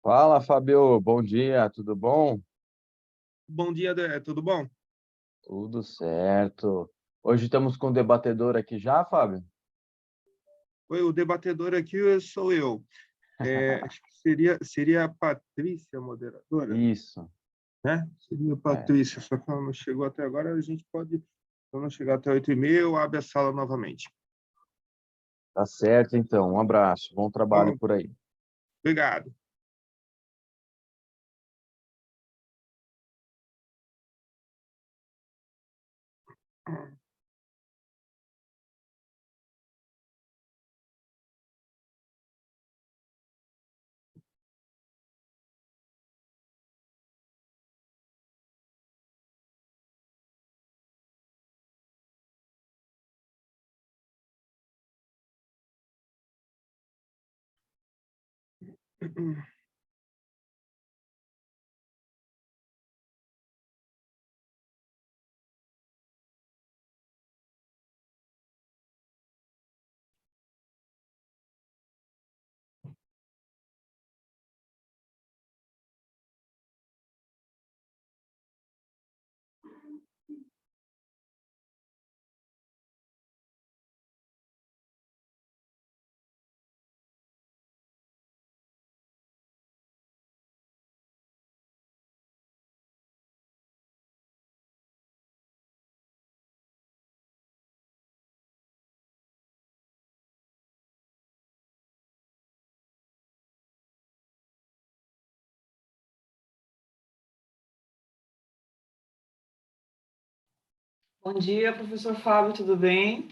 Fala, Fabio. Bom dia, tudo bom? Bom dia, André. Tudo bom? Tudo certo. Hoje estamos com o debatedor aqui já, Fábio? Oi, o debatedor aqui sou eu. Acho que seria a Patrícia, a moderadora, Isso. né? Seria a É, Patrícia, só que ela não chegou até agora, a gente pode, quando chegar até 8h30, eu abro a sala novamente. tá certo então. Um abraço. Bom trabalho Bom, por aí. obrigado. Bom dia, professor Fábio, tudo bem?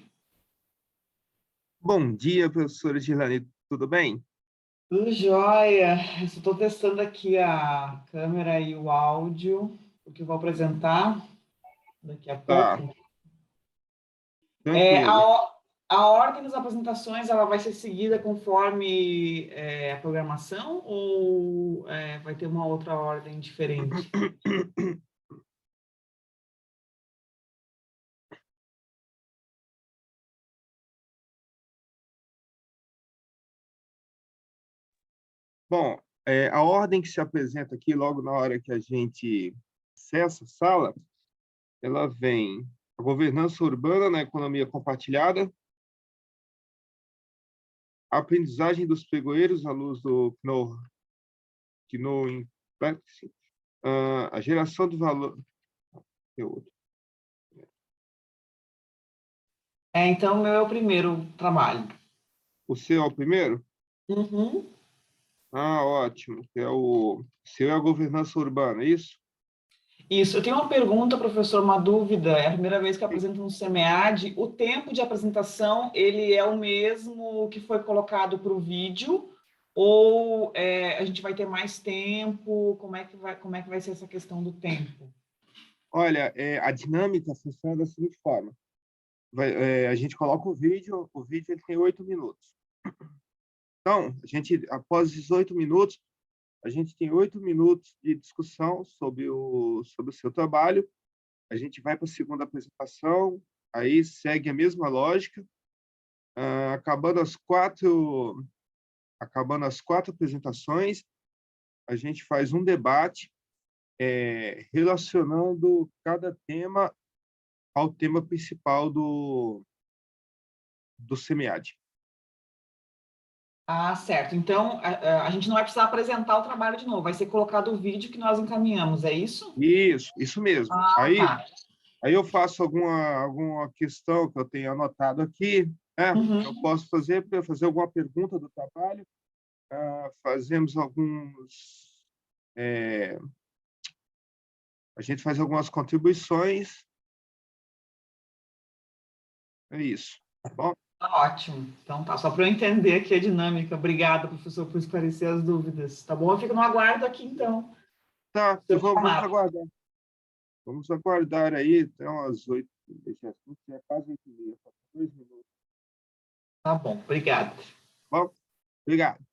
Bom dia, professora Girlane. Tudo bem? Tudo jóia. Eu estou testando aqui a câmera e o áudio, porque eu vou apresentar daqui a Tá, pouco. É, a, tranquilo. o- a ordem das apresentações ela vai ser seguida conforme a programação ou vai ter uma outra ordem diferente? Bom, a ordem que se apresenta aqui, logo na hora que a gente acessa a sala, ela vem a governança urbana na economia compartilhada, a aprendizagem dos pregoeiros à luz do Kno Practice, a geração de valor. Tem outro. Então, o meu é o primeiro trabalho. O seu é o primeiro? Uhum. Ah, ótimo. O seu é a governança urbana, é isso? Isso, eu tenho uma pergunta, professor, uma dúvida. É a primeira vez que eu apresento no SEMEAD. O tempo de apresentação, ele é o mesmo que foi colocado para o vídeo? Ou a gente vai ter mais tempo? Como é que vai ser essa questão do tempo? Olha, a dinâmica funciona da seguinte forma. A gente coloca o vídeo ele tem 8 minutos. Então, após esses 8 minutos, a gente tem 8 minutos de discussão sobre o seu trabalho. A gente vai para a segunda apresentação, aí segue a mesma lógica. Ah, acabando as quatro apresentações, a gente faz um debate relacionando cada tema ao tema principal do SEMEAD. Ah, certo. Então, a gente não vai precisar apresentar o trabalho de novo. Vai ser colocado o vídeo que nós encaminhamos, é isso? Isso mesmo. Ah, tá. Aí eu faço alguma questão que eu tenho anotado aqui, né? Eu Uhum. posso fazer alguma pergunta do trabalho, fazemos é, a gente faz algumas contribuições, é isso, tá bom? Tá ótimo. Então tá, só para eu entender aqui a dinâmica. Obrigada, professor, por esclarecer as dúvidas. Tá bom? Eu fico no aguardo aqui, então. Tá, Seu vamos chamado. aguardar. Vamos aguardar aí até umas 8, deixa eu ver, é quase 8h30, faltam 2 minutos. Tá bom, obrigada. Tá bom? Obrigado.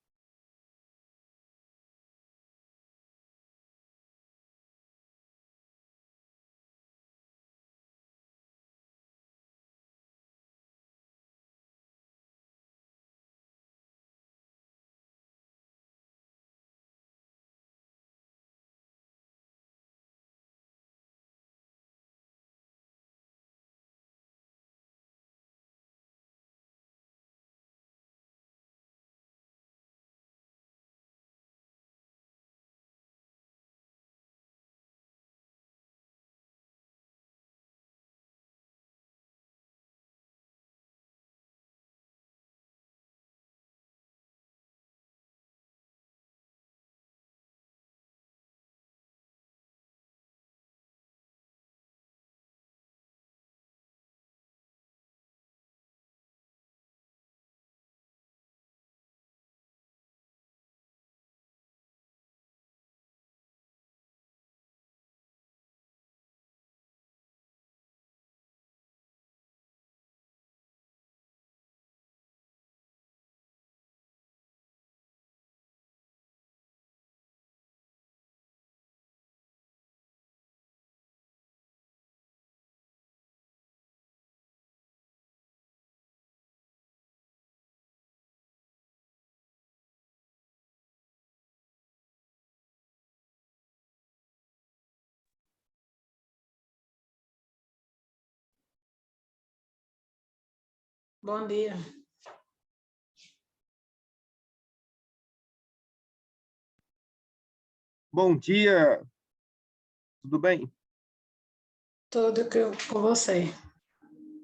Bom dia. Bom dia, tudo bem? Tudo com você.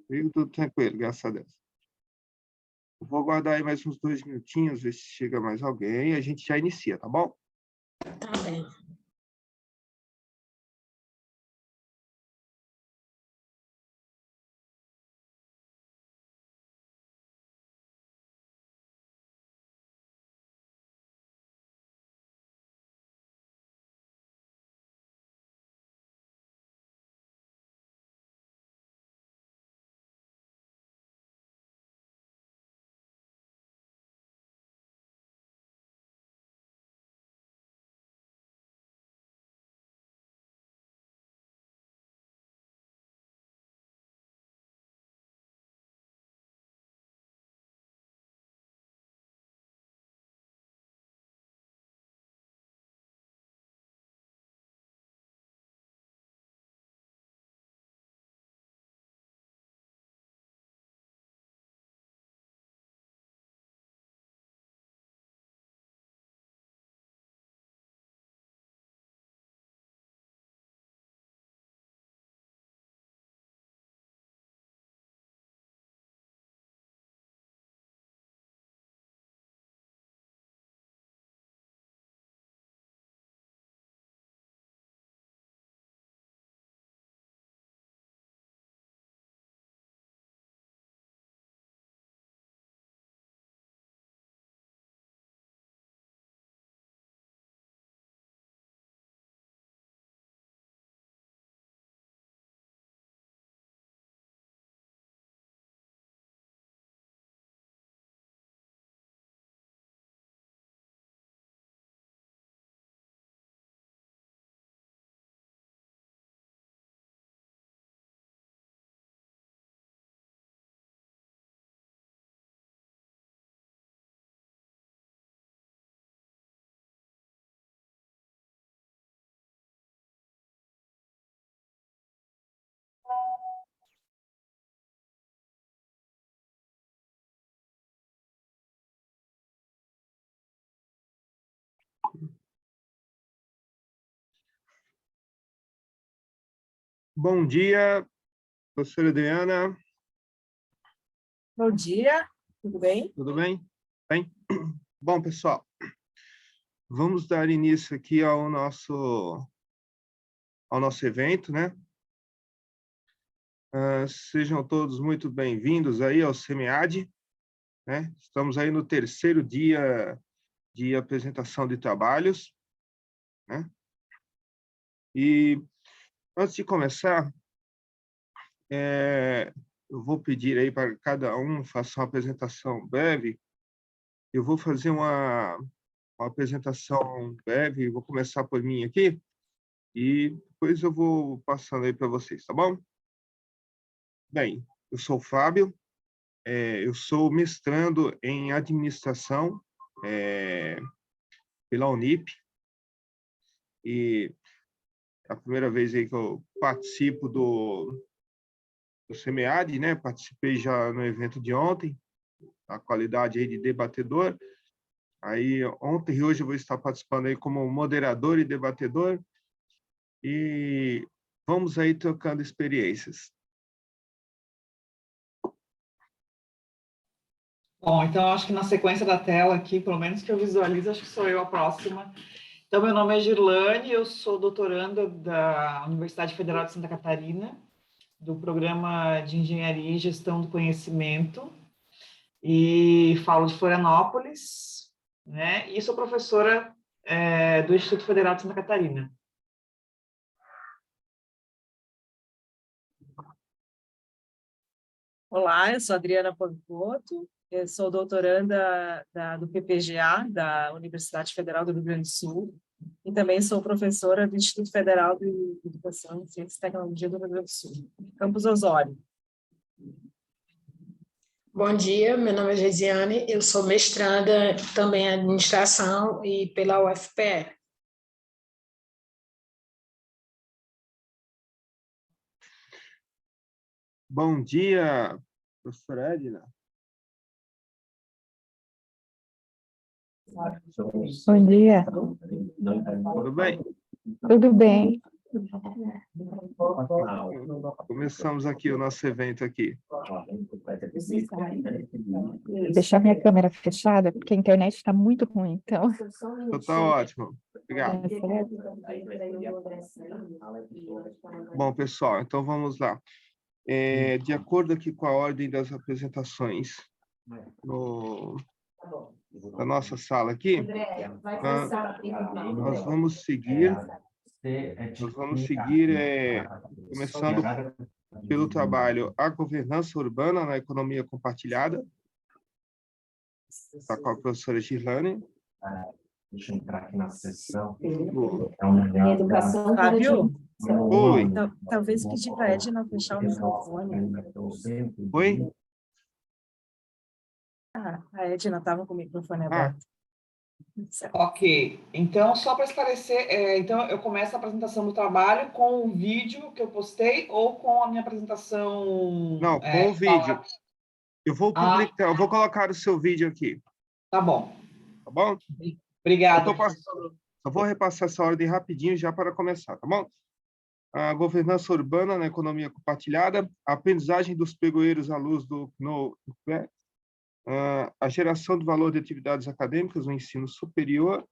Comigo tudo tranquilo, graças a Deus. Eu vou aguardar aí mais uns 2 minutinhos, ver se chega mais alguém, e a gente já inicia, tá bom? Tá bem. Bom dia, professora Adriana, Bom dia, tudo bem? tudo bem? Bem? Bom, pessoal, vamos dar início aqui ao nosso evento, né? Sejam todos muito bem-vindos aí ao SEMEAD, né? Estamos aí no terceiro dia de apresentação de trabalhos, né? E antes de começar, eu vou pedir aí para cada um faça uma apresentação breve. Eu vou fazer uma apresentação breve, vou começar por mim aqui, e depois eu vou passando aí para vocês, tá bom? Bem, eu sou o Fábio, eu sou mestrando em administração pela Unip, e é a primeira vez aí que eu participo do SEMEAD, né? Participei já no evento de ontem, a qualidade aí de debatedor. Aí ontem e hoje eu vou estar participando aí como moderador e debatedor, e vamos aí trocando experiências. Bom, então acho que na sequência da tela aqui, pelo menos que eu visualizo, acho que sou eu a próxima. Então, meu nome é Girlane, eu sou doutoranda da Universidade Federal de Santa Catarina, do Programa de Engenharia e Gestão do Conhecimento, e falo de Florianópolis, né? E sou professora do Instituto Federal de Santa Catarina. Olá, eu sou Adriana Pancoto, eu sou doutoranda do PPGA, da Universidade Federal do Rio Grande do Sul, e também sou professora do Instituto Federal de Educação, Ciência e Tecnologia do Rio Grande do Sul, Campus Osório. Bom dia, meu nome é Geisiane, eu sou mestranda também em administração e pela UFPE. Bom dia, professora Edna. Bom dia, Tudo bem? tudo bem? Começamos aqui o nosso evento aqui. Vou deixar minha câmera fechada, porque a internet está muito ruim, então. Então tá ótimo. Obrigado. Bom, pessoal, então vamos lá. De acordo aqui com a ordem das apresentações da nossa sala aqui, nós vamos seguir começando pelo trabalho A Governança Urbana na Economia Compartilhada, tá com a professora Girlane. Deixa eu entrar aqui na sessão. Educação. Fábio, Oi. talvez pedir para a Edna fechar o microfone. Oi? A Edna estava com o microfone aberto. Certo. Ok, então só para esclarecer, então eu começo a apresentação do trabalho com o vídeo que eu postei ou com a minha apresentação? Não, com o vídeo. Eu vou publicar, eu vou colocar o seu vídeo aqui. Tá bom. Tá bom? Obrigada. Só vou repassar essa ordem rapidinho já para começar, tá bom? A governança urbana na economia compartilhada, a aprendizagem dos pregoeiros à luz a geração do valor de atividades acadêmicas no ensino superior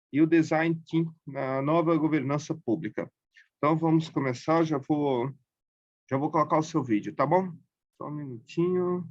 e o design thinking na nova governança pública. Então, vamos começar. Já vou colocar o seu vídeo, tá bom? Só um minutinho.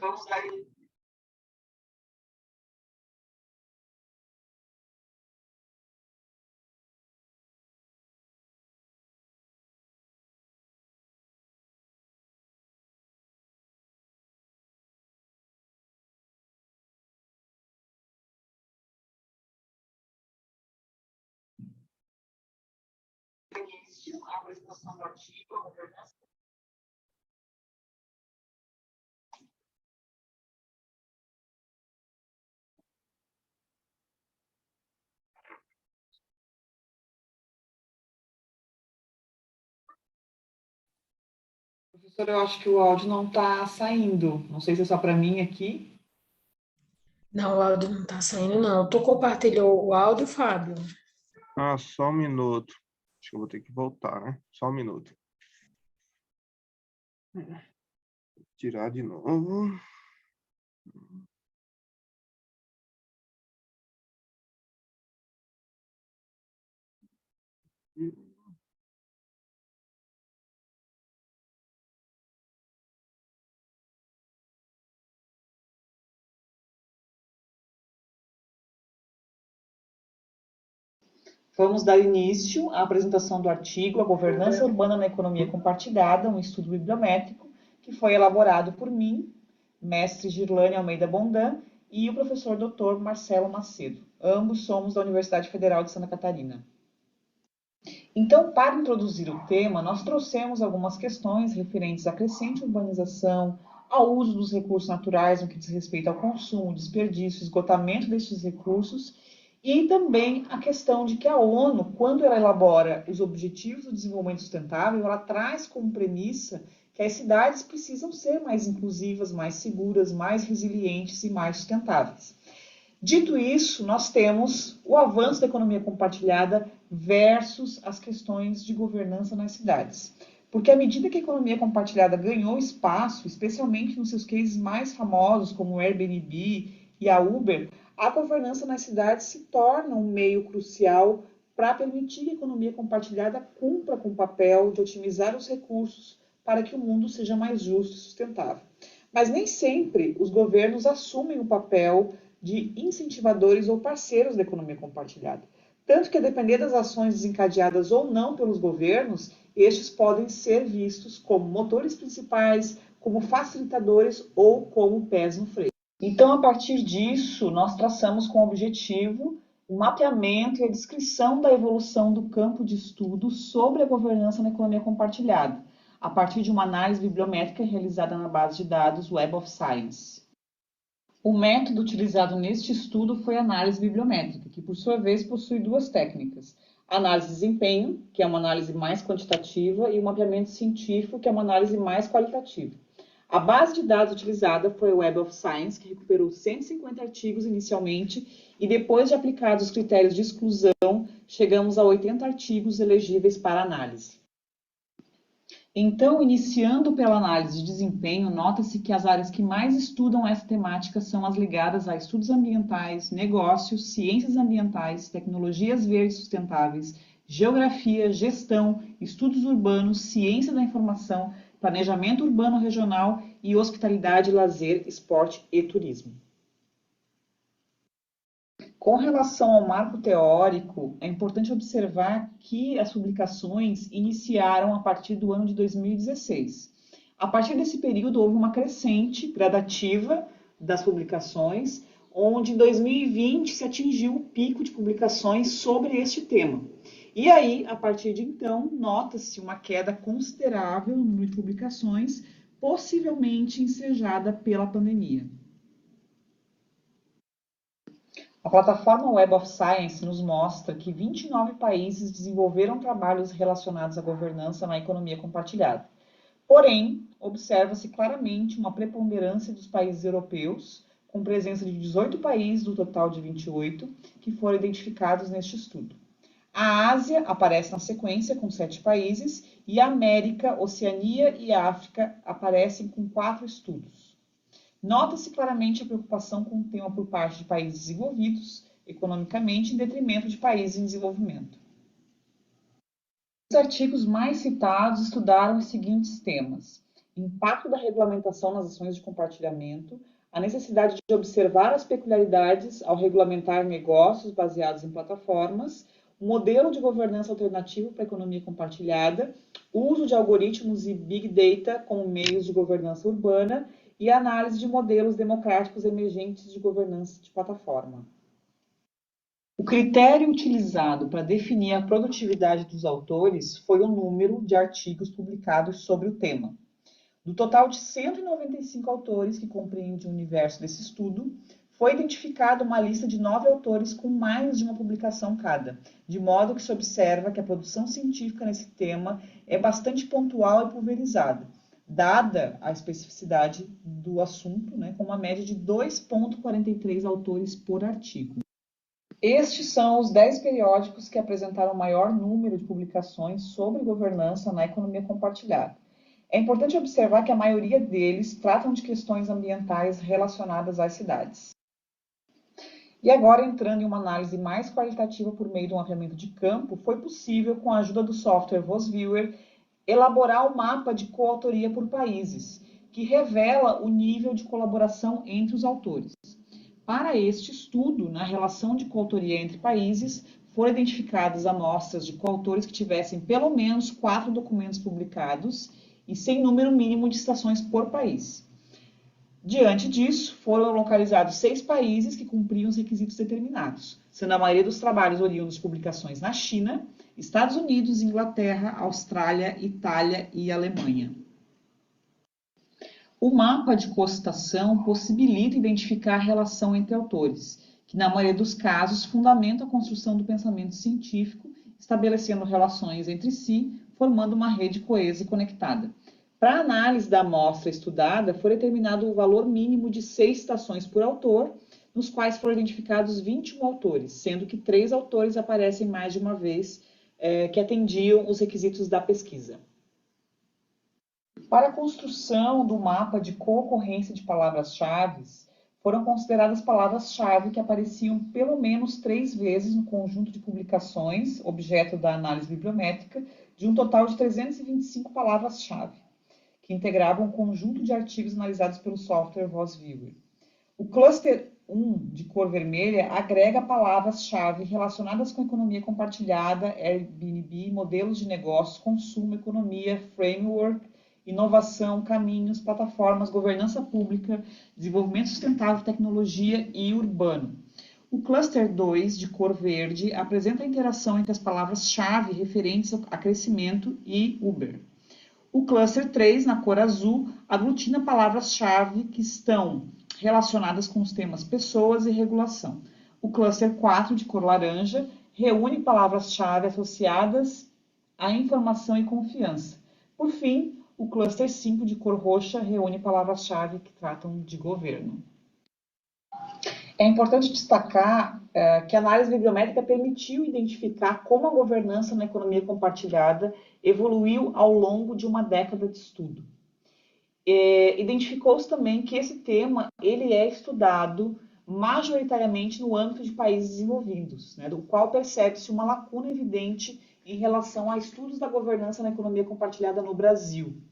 Vamos lá. A apresentação do artigo, a governança. Professor, eu acho que o áudio não está saindo. Não sei se é só para mim aqui. Não, o áudio não está saindo, não. Tu compartilhou o áudio, Fábio? Só um minuto. Acho que eu vou ter que voltar, né? Só um minuto. Tirar de novo. Vamos dar início à apresentação do artigo A Governança Urbana na Economia Compartilhada, um estudo bibliométrico, que foi elaborado por mim, mestre Girlane Almeida Bondan, e o professor Dr. Marcelo Macedo. Ambos somos da Universidade Federal de Santa Catarina. Então, para introduzir o tema, nós trouxemos algumas questões referentes à crescente urbanização, ao uso dos recursos naturais no que diz respeito ao consumo, desperdício, esgotamento destes recursos, e também a questão de que a ONU, quando ela elabora os Objetivos do Desenvolvimento Sustentável, ela traz como premissa que as cidades precisam ser mais inclusivas, mais seguras, mais resilientes e mais sustentáveis. Dito isso, nós temos o avanço da economia compartilhada versus as questões de governança nas cidades. Porque à medida que a economia compartilhada ganhou espaço, especialmente nos seus cases mais famosos, como o Airbnb e a Uber, a governança nas cidades se torna um meio crucial para permitir que a economia compartilhada cumpra com o papel de otimizar os recursos para que o mundo seja mais justo e sustentável. Mas nem sempre os governos assumem o papel de incentivadores ou parceiros da economia compartilhada. Tanto que, a depender das ações desencadeadas ou não pelos governos, estes podem ser vistos como motores principais, como facilitadores ou como pés no freio. Então, a partir disso, nós traçamos com o objetivo o mapeamento e a descrição da evolução do campo de estudo sobre a governança na economia compartilhada, a partir de uma análise bibliométrica realizada na base de dados Web of Science. O método utilizado neste estudo foi a análise bibliométrica, que por sua vez possui duas técnicas: a análise de desempenho, que é uma análise mais quantitativa, e o mapeamento científico, que é uma análise mais qualitativa. A base de dados utilizada foi o Web of Science, que recuperou 150 artigos inicialmente, e depois de aplicados os critérios de exclusão, chegamos a 80 artigos elegíveis para análise. Então, iniciando pela análise de desempenho, nota-se que as áreas que mais estudam essa temática são as ligadas a estudos ambientais, negócios, ciências ambientais, tecnologias verdes sustentáveis, geografia, gestão, estudos urbanos, ciência da informação, planejamento urbano regional e hospitalidade, lazer, esporte e turismo. Com relação ao marco teórico, é importante observar que as publicações iniciaram a partir do ano de 2016. A partir desse período, houve uma crescente gradativa das publicações, onde em 2020 se atingiu o pico de publicações sobre este tema. E aí, a partir de então, nota-se uma queda considerável no número de publicações, possivelmente ensejada pela pandemia. A plataforma Web of Science nos mostra que 29 países desenvolveram trabalhos relacionados à governança na economia compartilhada. Porém, observa-se claramente uma preponderância dos países europeus, com presença de 18 países do total de 28, que foram identificados neste estudo. A Ásia aparece na sequência com 7 países e a América, Oceania e África aparecem com 4 estudos. Nota-se claramente a preocupação com o tema por parte de países desenvolvidos economicamente em detrimento de países em desenvolvimento. Os artigos mais citados estudaram os seguintes temas: impacto da regulamentação nas ações de compartilhamento, a necessidade de observar as peculiaridades ao regulamentar negócios baseados em plataformas, o modelo de governança alternativo para a economia compartilhada, o uso de algoritmos e Big Data como meios de governança urbana e a análise de modelos democráticos emergentes de governança de plataforma. O critério utilizado para definir a produtividade dos autores foi o número de artigos publicados sobre o tema. Do total de 195 autores que compreende o universo desse estudo, foi identificada uma lista de 9 autores com mais de uma publicação cada, de modo que se observa que a produção científica nesse tema é bastante pontual e pulverizada, dada a especificidade do assunto, com uma média de 2,43 autores por artigo. Estes são os 10 periódicos que apresentaram o maior número de publicações sobre governança na economia compartilhada. É importante observar que a maioria deles tratam de questões ambientais relacionadas às cidades. E agora, entrando em uma análise mais qualitativa por meio do mapeamento de campo, foi possível, com a ajuda do software VozViewer, elaborar o mapa de coautoria por países, que revela o nível de colaboração entre os autores. Para este estudo, na relação de coautoria entre países, foram identificadas amostras de coautores que tivessem pelo menos 4 documentos publicados e sem número mínimo de citações por país. Diante disso, foram localizados 6 países que cumpriam os requisitos determinados, sendo a maioria dos trabalhos oriundos de publicações na China, Estados Unidos, Inglaterra, Austrália, Itália e Alemanha. O mapa de cocitação possibilita identificar a relação entre autores, que na maioria dos casos fundamenta a construção do pensamento científico, estabelecendo relações entre si, formando uma rede coesa e conectada. Para a análise da amostra estudada, foi determinado o valor mínimo de 6 citações por autor, nos quais foram identificados 21 autores, sendo que 3 autores aparecem mais de uma vez, que atendiam os requisitos da pesquisa. Para a construção do mapa de co-ocorrência de palavras-chave, foram consideradas palavras-chave que apareciam pelo menos 3 vezes no conjunto de publicações, objeto da análise bibliométrica, de um total de 325 palavras-chave, que integravam um conjunto de artigos analisados pelo software VozViewer. O cluster 1, de cor vermelha, agrega palavras-chave relacionadas com economia compartilhada, Airbnb, modelos de negócios, consumo, economia, framework, inovação, caminhos, plataformas, governança pública, desenvolvimento sustentável, tecnologia e urbano. O cluster 2, de cor verde, apresenta a interação entre as palavras-chave referentes a crescimento e Uber. O cluster 3, na cor azul, aglutina palavras-chave que estão relacionadas com os temas pessoas e regulação. O cluster 4, de cor laranja, reúne palavras-chave associadas à informação e confiança. Por fim, o cluster 5, de cor roxa, reúne palavras-chave que tratam de governo. É importante destacar que a análise bibliométrica permitiu identificar como a governança na economia compartilhada evoluiu ao longo de uma década de estudo. Identificou-se também que esse tema ele é estudado majoritariamente no âmbito de países desenvolvidos, né, do qual percebe-se uma lacuna evidente em relação a estudos da governança na economia compartilhada no Brasil.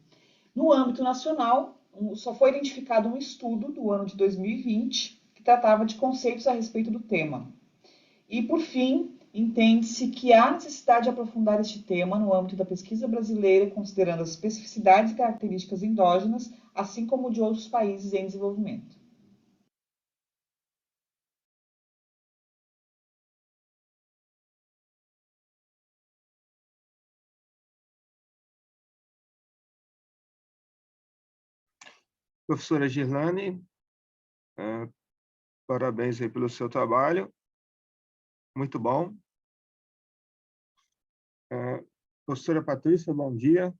No âmbito nacional, só foi identificado um estudo do ano de 2020 que tratava de conceitos a respeito do tema. E, por fim, entende-se que há necessidade de aprofundar este tema no âmbito da pesquisa brasileira, considerando as especificidades e características endógenas, assim como de outros países em desenvolvimento. Professora Girlane, parabéns aí pelo seu trabalho. Muito bom. Professora Patrícia, bom dia.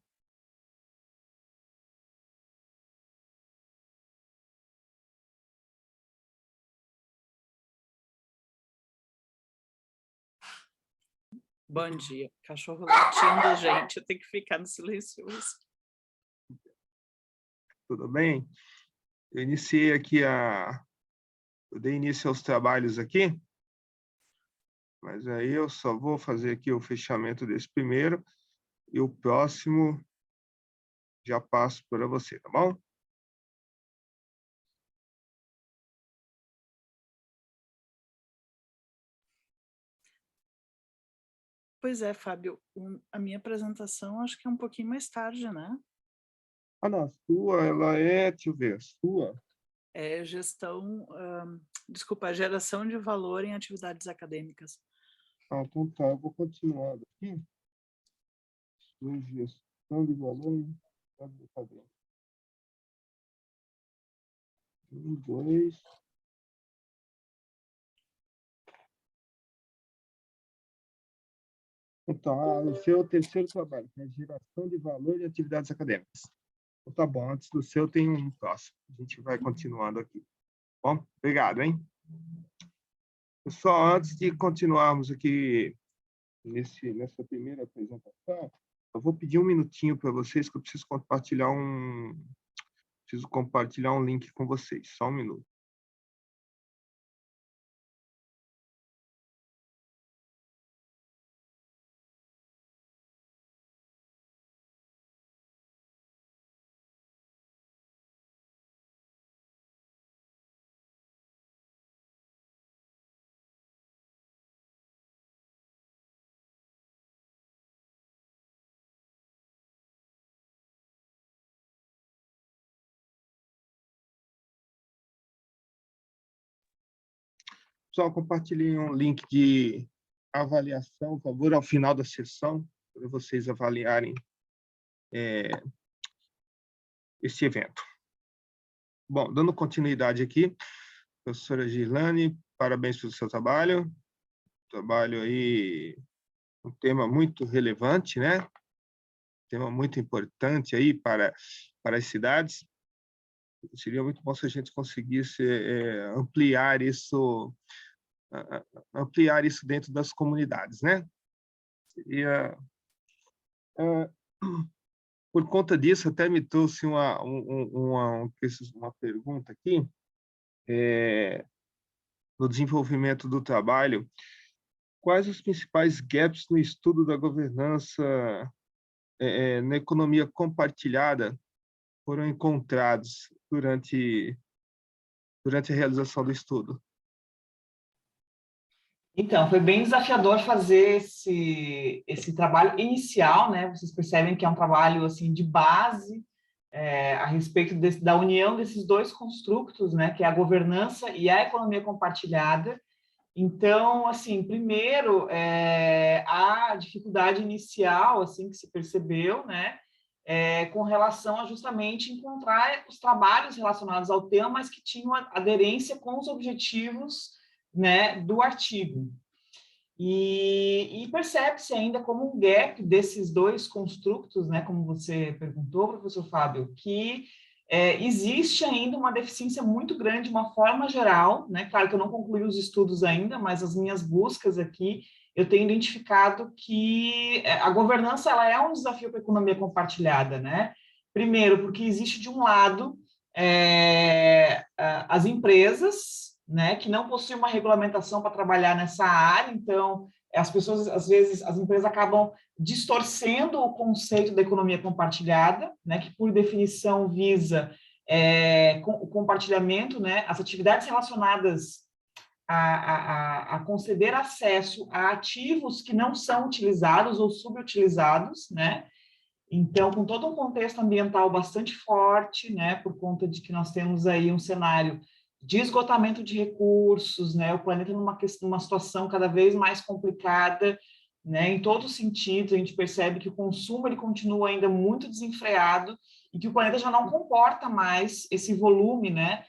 Bom dia. Cachorro latindo, gente. Eu tenho que ficar no silencioso. Tudo bem? Eu iniciei aqui eu dei início aos trabalhos aqui, mas aí eu só vou fazer aqui o fechamento desse primeiro e o próximo já passo para você, tá bom? Pois é, Fábio, a minha apresentação acho que é um pouquinho mais tarde, né? Ah, não, a sua, ela é, deixa eu ver, a sua? É geração de valor em atividades acadêmicas. Ah, então tá, eu vou continuar aqui. Gestão de valor em atividades acadêmicas. 1, 2... Então, o seu terceiro trabalho, que é geração de valor em atividades acadêmicas. Então, tá bom, antes do seu tem um próximo. A gente vai continuando aqui. Bom, obrigado, hein? Pessoal, antes de continuarmos aqui nessa primeira apresentação, eu vou pedir um minutinho para vocês, que eu preciso compartilhar um link com vocês. Só um minuto. Pessoal, compartilhem um link de avaliação, por favor, ao final da sessão, para vocês avaliarem esse evento. Bom, dando continuidade aqui, professora Girlane, parabéns pelo seu trabalho. Trabalho aí, um tema muito relevante, né? Tema muito importante aí para as cidades. Seria muito bom se a gente conseguisse ampliar isso dentro das comunidades, né? Por conta disso, até me trouxe uma pergunta aqui, no desenvolvimento do trabalho. Quais os principais gaps no estudo da governança na economia compartilhada foram encontrados durante a realização do estudo? Então, foi bem desafiador fazer esse trabalho inicial, né? Vocês percebem que é um trabalho assim de base a respeito da união desses dois construtos, né? Que é a governança e a economia compartilhada. Então, assim, primeiro, a dificuldade inicial, assim, que se percebeu, né, com relação a justamente encontrar os trabalhos relacionados ao tema, mas que tinham aderência com os objetivos, né, do artigo. E percebe-se ainda como um gap desses dois construtos, né, como você perguntou, professor Fábio, que existe ainda uma deficiência muito grande, de uma forma geral, né? Claro que eu não concluí os estudos ainda, mas as minhas buscas aqui, eu tenho identificado que a governança ela é um desafio para a economia compartilhada, né? Primeiro, porque existe, de um lado, as empresas, né, que não possuem uma regulamentação para trabalhar nessa área, então as pessoas, às vezes, as empresas acabam distorcendo o conceito da economia compartilhada, né, que por definição visa o compartilhamento, né, as atividades relacionadas a conceder acesso a ativos que não são utilizados ou subutilizados, né. Então, com todo um contexto ambiental bastante forte, né, por conta de que nós temos aí um cenário de esgotamento de recursos, né, o planeta numa situação cada vez mais complicada, né, em todos os sentidos, a gente percebe que o consumo ele continua ainda muito desenfreado e que o planeta já não comporta mais esse volume, né,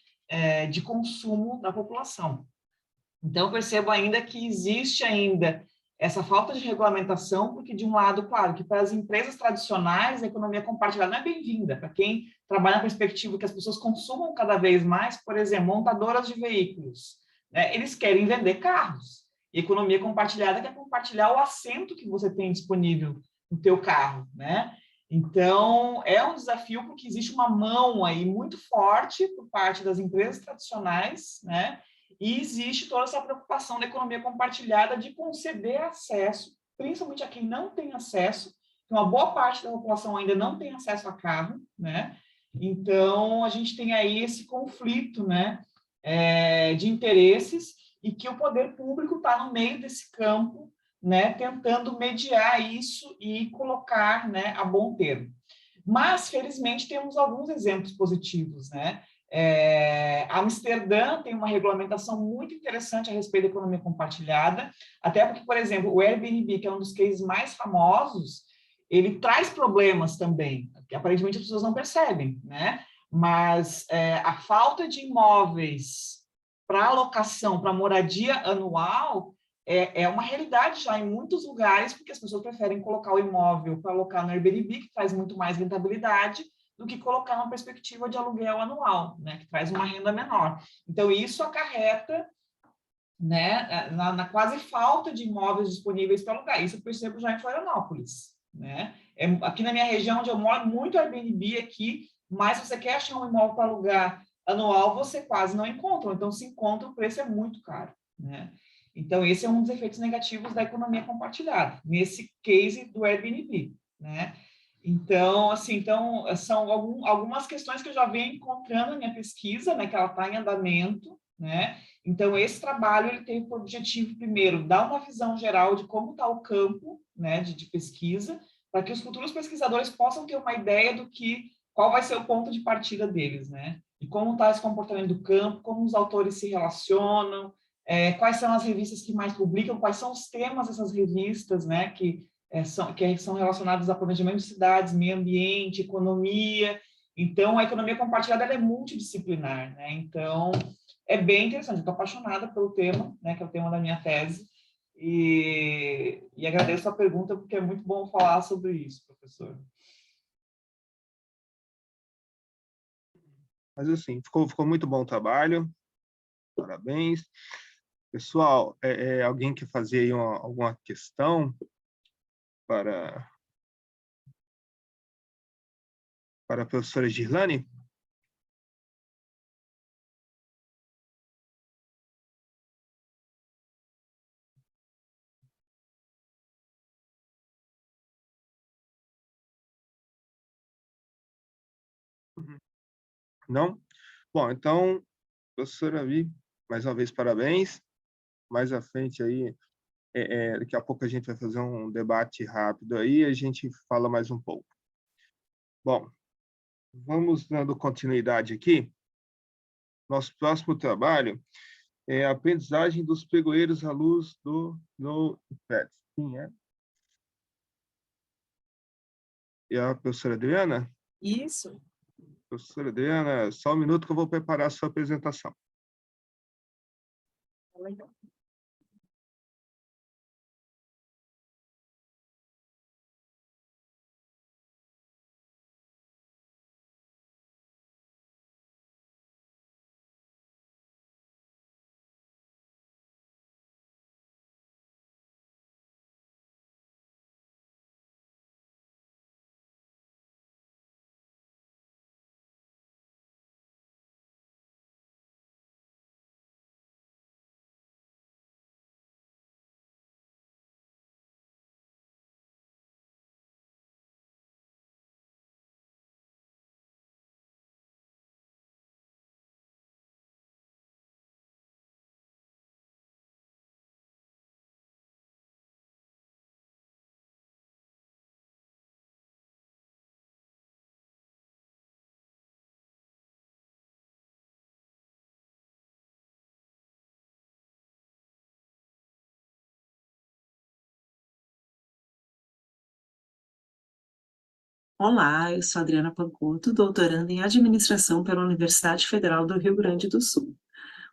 de consumo da população. Então, eu percebo ainda que existe ainda essa falta de regulamentação, porque, de um lado, claro, que para as empresas tradicionais, a economia compartilhada não é bem-vinda. Para quem trabalha na perspectiva que as pessoas consumam cada vez mais, por exemplo, montadoras de veículos, né, eles querem vender carros. E economia compartilhada quer compartilhar o assento que você tem disponível no teu carro, né? Então, é um desafio porque existe uma mão aí muito forte por parte das empresas tradicionais, né? E existe toda essa preocupação da economia compartilhada de conceder acesso, principalmente a quem não tem acesso, que uma boa parte da população ainda não tem acesso a carro, né? Então, a gente tem aí esse conflito, né, de interesses e que o poder público está no meio desse campo, né, tentando mediar isso e colocar, né, a bom termo. Mas, felizmente, temos alguns exemplos positivos, né? Amsterdã tem uma regulamentação muito interessante a respeito da economia compartilhada, até porque, por exemplo, o Airbnb, que é um dos cases mais famosos, ele traz problemas também, que aparentemente as pessoas não percebem, né? Mas a falta de imóveis para alocação, para moradia anual, é uma realidade já em muitos lugares, porque as pessoas preferem colocar o imóvel para alocar no Airbnb, que traz muito mais rentabilidade, do que colocar uma perspectiva de aluguel anual, né, que traz uma renda menor. Então, isso acarreta, né, na quase falta de imóveis disponíveis para alugar. Isso eu percebo já em Florianópolis, né? Aqui na minha região, onde eu moro, muito Airbnb aqui, mas se você quer achar um imóvel para alugar anual, você quase não encontra. Então, se encontra, o preço é muito caro, né? Então, esse é um dos efeitos negativos da economia compartilhada, nesse case do Airbnb, né? Então, assim, são algumas questões que eu já venho encontrando na minha pesquisa, né, que ela está em andamento, né? Então, esse trabalho ele tem por objetivo, primeiro, dar uma visão geral de como está o campo, né, de pesquisa, para que os futuros pesquisadores possam ter uma ideia qual vai ser o ponto de partida deles, né? E como está esse comportamento do campo, como os autores se relacionam, quais são as revistas que mais publicam, quais são os temas dessas revistas, né, que são relacionados a planejamento de cidades, meio ambiente, economia. Então, a economia compartilhada ela é multidisciplinar, né? Então, é bem interessante. Eu estou apaixonada pelo tema, né, que é o tema da minha tese, e agradeço a pergunta, porque é muito bom falar sobre isso, professor. Mas, assim, ficou muito bom o trabalho. Parabéns. Pessoal, alguém quer fazer aí alguma questão para a professora Girlane? Não? Bom, então, professora Vi, mais uma vez, parabéns. Mais à frente aí, daqui a pouco a gente vai fazer um debate rápido aí, a gente fala mais um pouco. Bom, vamos dando continuidade aqui. Nosso próximo trabalho a aprendizagem dos pregoeiros à luz do PET. Sim, é? E a professora Adriana? Isso. Professora Adriana, só um minuto que eu vou preparar a sua apresentação. Legal. Olá, eu sou Adriana Pancotto, doutoranda em Administração pela Universidade Federal do Rio Grande do Sul.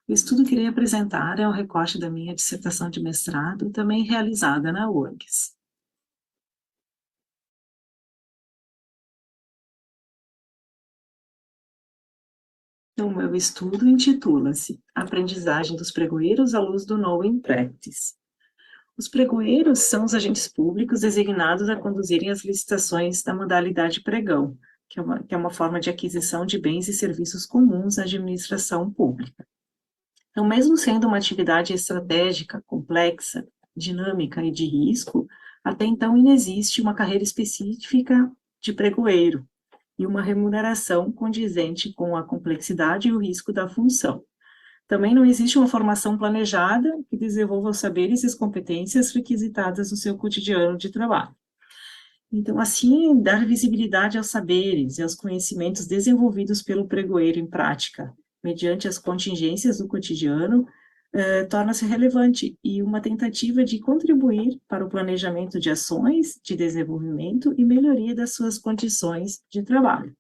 O estudo que irei apresentar é um recorte da minha dissertação de mestrado, também realizada na URGS. Então, o meu estudo intitula-se Aprendizagem dos pregoeiros à luz do Knowing Practice. Os pregoeiros são os agentes públicos designados a conduzirem as licitações da modalidade pregão, que é uma forma de aquisição de bens e serviços comuns à administração pública. Então, mesmo sendo uma atividade estratégica, complexa, dinâmica e de risco, até então inexiste uma carreira específica de pregoeiro e uma remuneração condizente com a complexidade e o risco da função. Também não existe uma formação planejada que desenvolva os saberes e as competências requisitadas no seu cotidiano de trabalho. Então, assim, dar visibilidade aos saberes e aos conhecimentos desenvolvidos pelo pregoeiro em prática, mediante as contingências do cotidiano, torna-se relevante e uma tentativa de contribuir para o planejamento de ações de desenvolvimento e melhoria das suas condições de trabalho.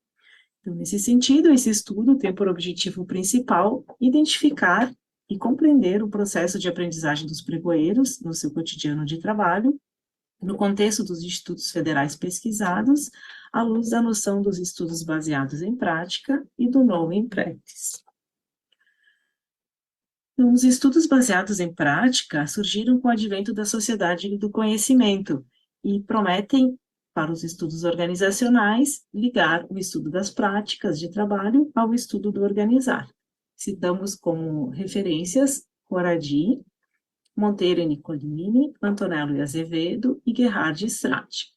Então, nesse sentido, esse estudo tem por objetivo principal identificar e compreender o processo de aprendizagem dos pregoeiros no seu cotidiano de trabalho, no contexto dos institutos federais pesquisados, à luz da noção dos estudos baseados em prática e do Knowing Practice. Então, os estudos baseados em prática surgiram com o advento da sociedade do conhecimento e prometem, para os estudos organizacionais, ligar o estudo das práticas de trabalho ao estudo do organizar. Citamos como referências Corradi, Monteiro e Nicolini, Antonello e Azevedo e Gerhard Strati.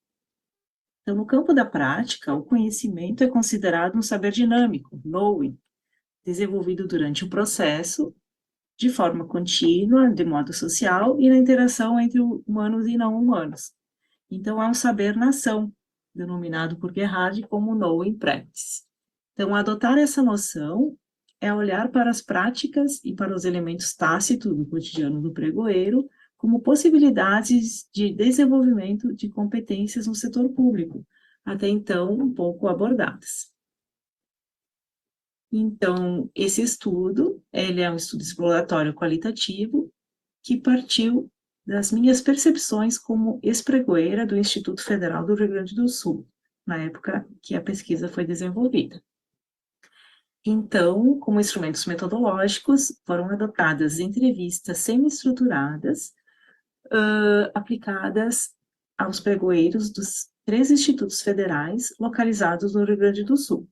Então, no campo da prática, o conhecimento é considerado um saber dinâmico, knowing, desenvolvido durante o processo, de forma contínua, de modo social, e na interação entre humanos e não humanos. Então, é um saber na ação, denominado por Gerhard como Knowing Practice. Então, adotar essa noção é olhar para as práticas e para os elementos tácitos do cotidiano do pregoeiro como possibilidades de desenvolvimento de competências no setor público, até então um pouco abordadas. Então, esse estudo, ele é um estudo exploratório qualitativo que partiu das minhas percepções como ex-pregoeira do Instituto Federal do Rio Grande do Sul, na época que a pesquisa foi desenvolvida. Então, como instrumentos metodológicos, foram adotadas entrevistas semi-estruturadas, aplicadas aos pregoeiros dos 3 institutos federais localizados no Rio Grande do Sul.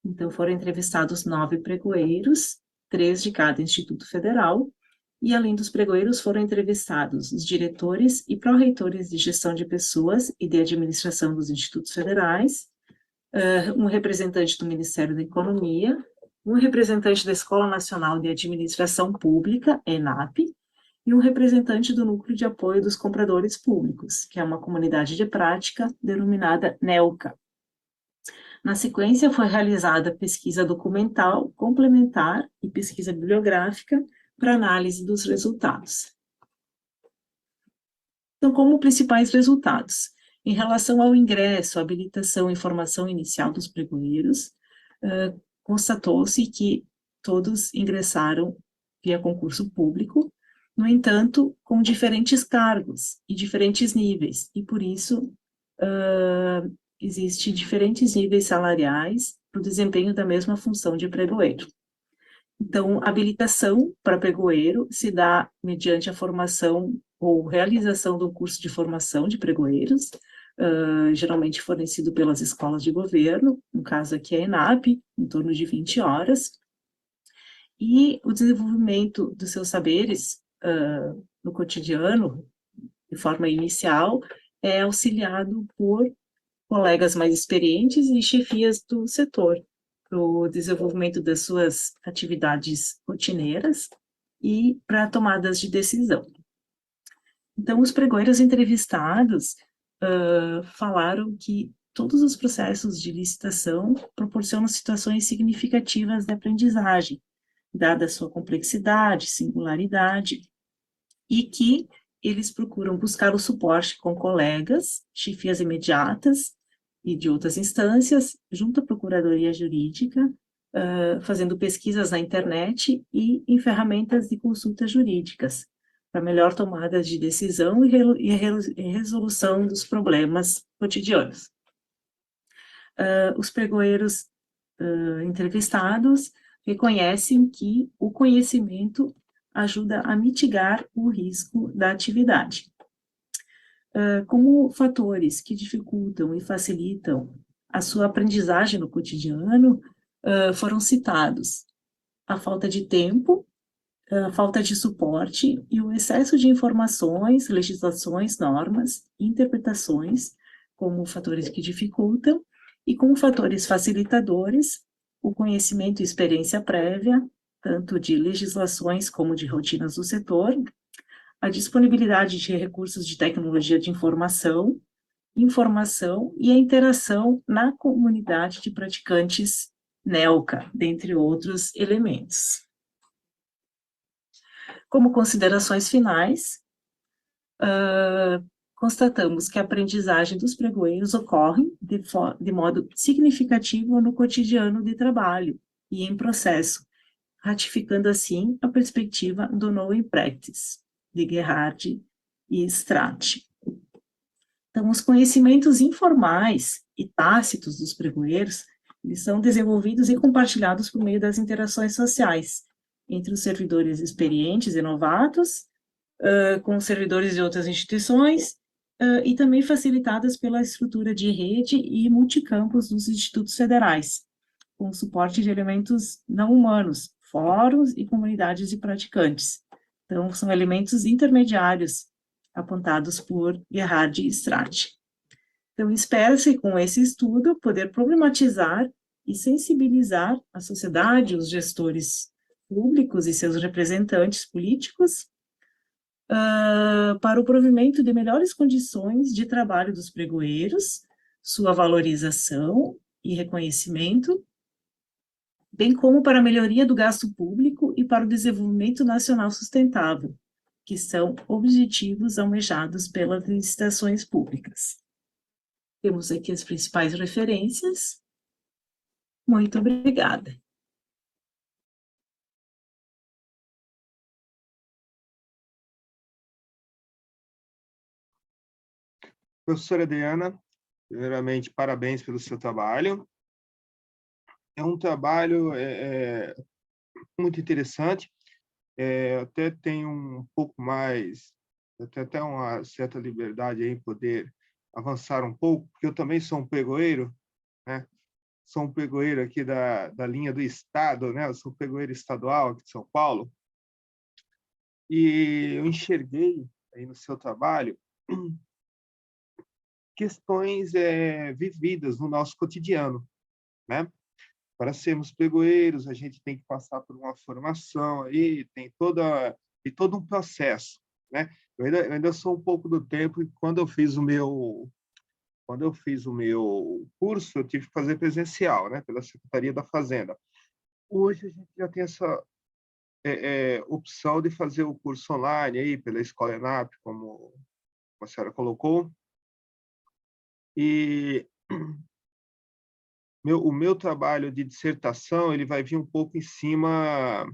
Então, foram entrevistados 9 pregoeiros, 3 de cada instituto federal, e além dos pregoeiros foram entrevistados os diretores e pró-reitores de gestão de pessoas e de administração dos institutos federais, um representante do Ministério da Economia, um representante da Escola Nacional de Administração Pública, ENAP, e um representante do Núcleo de Apoio dos Compradores Públicos, que é uma comunidade de prática denominada NELCA. Na sequência, foi realizada pesquisa documental, complementar e pesquisa bibliográfica para análise dos resultados. Então, como principais resultados? Em relação ao ingresso, habilitação e formação inicial dos pregoeiros, constatou-se que todos ingressaram via concurso público, no entanto, com diferentes cargos e diferentes níveis, e por isso existem diferentes níveis salariais para o desempenho da mesma função de pregoeiro. Então, a habilitação para pregoeiro se dá mediante a formação ou realização do curso de formação de pregoeiros, geralmente fornecido pelas escolas de governo, no caso aqui é a ENAP, em torno de 20 horas, e o desenvolvimento dos seus saberes no cotidiano, de forma inicial, é auxiliado por colegas mais experientes e chefias do setor, para o desenvolvimento das suas atividades rotineiras e para tomadas de decisão. Então, os pregoeiros entrevistados falaram que todos os processos de licitação proporcionam situações significativas de aprendizagem, dada a sua complexidade, singularidade, e que eles procuram buscar o suporte com colegas, chefias imediatas e de outras instâncias, junto à Procuradoria Jurídica, fazendo pesquisas na internet e em ferramentas de consultas jurídicas, para melhor tomada de decisão e resolução dos problemas cotidianos. Os pregoeiros entrevistados reconhecem que o conhecimento ajuda a mitigar o risco da atividade. Como fatores que dificultam e facilitam a sua aprendizagem no cotidiano, foram citados a falta de tempo, a falta de suporte e o excesso de informações, legislações, normas, interpretações, como fatores que dificultam, e como fatores facilitadores, o conhecimento e experiência prévia, tanto de legislações como de rotinas do setor, a disponibilidade de recursos de tecnologia de informação e a interação na comunidade de praticantes NELCA, dentre outros elementos. Como considerações finais, constatamos que a aprendizagem dos pregoeiros ocorre de modo significativo no cotidiano de trabalho e em processo, ratificando assim a perspectiva do Knowing Practice, de Gerhard e Strati. Então, os conhecimentos informais e tácitos dos pregoeiros, eles são desenvolvidos e compartilhados por meio das interações sociais, entre os servidores experientes e novatos, com os servidores de outras instituições, e também facilitadas pela estrutura de rede e multicampos dos institutos federais, com suporte de elementos não humanos, fóruns e comunidades de praticantes. Então, são elementos intermediários apontados por Gerhard e Strati. Então, espera-se, com esse estudo, poder problematizar e sensibilizar a sociedade, os gestores públicos e seus representantes políticos, para o provimento de melhores condições de trabalho dos pregoeiros, sua valorização e reconhecimento, bem como para a melhoria do gasto público e para o desenvolvimento nacional sustentável, que são objetivos almejados pelas licitações públicas. Temos aqui as principais referências. Muito obrigada. Professora Diana, primeiramente, parabéns pelo seu trabalho. É um trabalho muito interessante. Até tenho um pouco mais, até uma certa liberdade em poder avançar um pouco, porque eu também sou um pregoeiro, né? Sou um pregoeiro aqui da linha do Estado, né? Eu sou pregoeiro estadual aqui de São Paulo. E eu enxerguei aí no seu trabalho questões vividas no nosso cotidiano, né? Para sermos pregoeiros, a gente tem que passar por uma formação aí, tem todo um processo, né? Eu ainda sou um pouco do tempo e quando eu fiz o meu curso, eu tive que fazer presencial, né, pela Secretaria da Fazenda. Hoje a gente já tem opção de fazer o curso online aí pela Escola ENAP, como a senhora colocou. E o meu trabalho de dissertação ele vai vir um pouco em cima,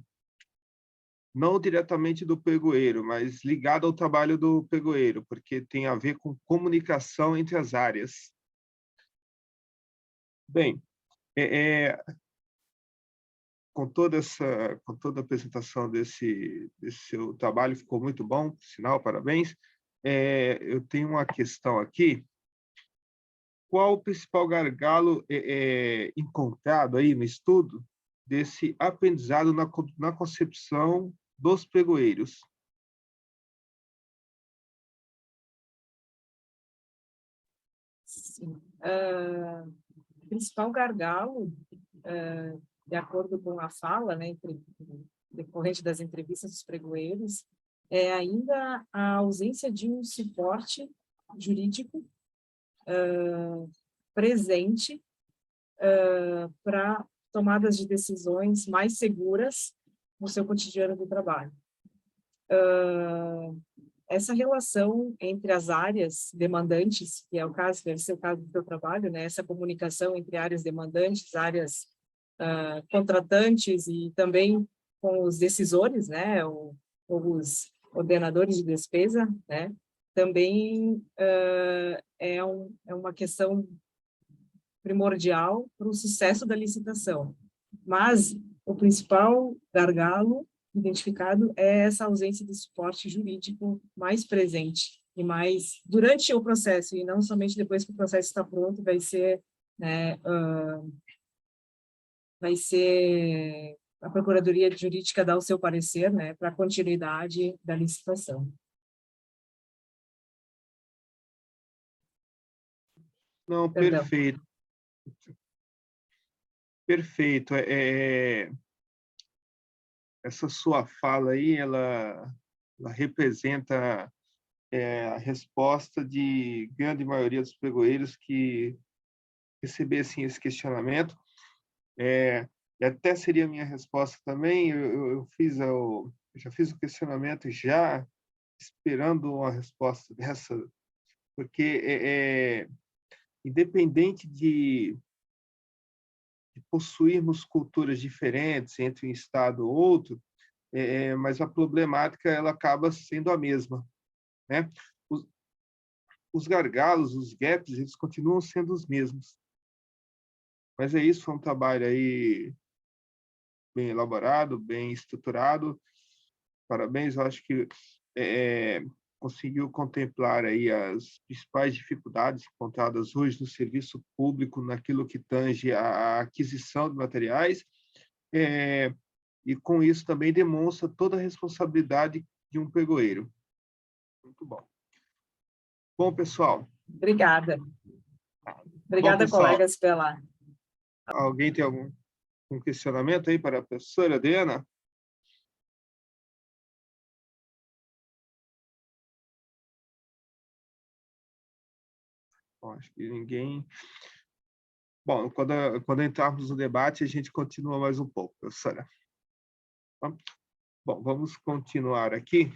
não diretamente do pregoeiro, mas ligado ao trabalho do pregoeiro, porque tem a ver com comunicação entre as áreas. Bem, com toda a apresentação desse seu trabalho, ficou muito bom, por sinal, parabéns. Eu tenho uma questão aqui. Qual o principal gargalo encontrado aí no estudo desse aprendizado na concepção dos pregoeiros? Sim. O principal gargalo, de acordo com a fala, né, decorrente das entrevistas dos pregoeiros, é ainda a ausência de um suporte jurídico presente para tomadas de decisões mais seguras no seu cotidiano do trabalho. Essa relação entre as áreas demandantes, que é o caso, deve ser o caso do seu trabalho, né? Essa comunicação entre áreas demandantes, áreas contratantes e também com os decisores, né? Ou os ordenadores de despesa, né? Também é uma questão primordial para o sucesso da licitação. Mas o principal gargalo identificado é essa ausência de suporte jurídico mais presente e mais durante o processo, e não somente depois que o processo está pronto, vai ser, né, a Procuradoria Jurídica dar o seu parecer, né, para a continuidade da licitação. Não, Perdão. perfeito. Perfeito. Essa sua fala aí, ela representa a resposta de grande maioria dos pregoeiros que recebessem esse questionamento. E até seria a minha resposta também. Eu já fiz o questionamento já esperando uma resposta dessa, porque independente de possuirmos culturas diferentes entre um estado ou outro, mas a problemática ela acaba sendo a mesma, né? Os gargalos, os gaps, eles continuam sendo os mesmos. Mas é isso, foi um trabalho aí bem elaborado, bem estruturado. Parabéns, eu acho que conseguiu contemplar aí as principais dificuldades encontradas hoje no serviço público, naquilo que tange a aquisição de materiais, e com isso também demonstra toda a responsabilidade de um pregoeiro. Muito bom. Bom, pessoal. Obrigada. Obrigada, pessoal, colegas, pela... Alguém tem algum questionamento aí para a professora Adriana? Bom, acho que ninguém... Bom, quando entrarmos no debate, a gente continua mais um pouco, professora. Bom, vamos continuar aqui.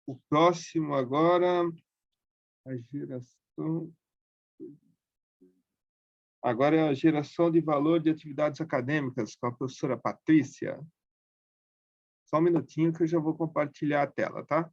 O próximo agora, a geração... Agora é a geração de valor de atividades acadêmicas, com a professora Patrícia. Só um minutinho que eu já vou compartilhar a tela, tá?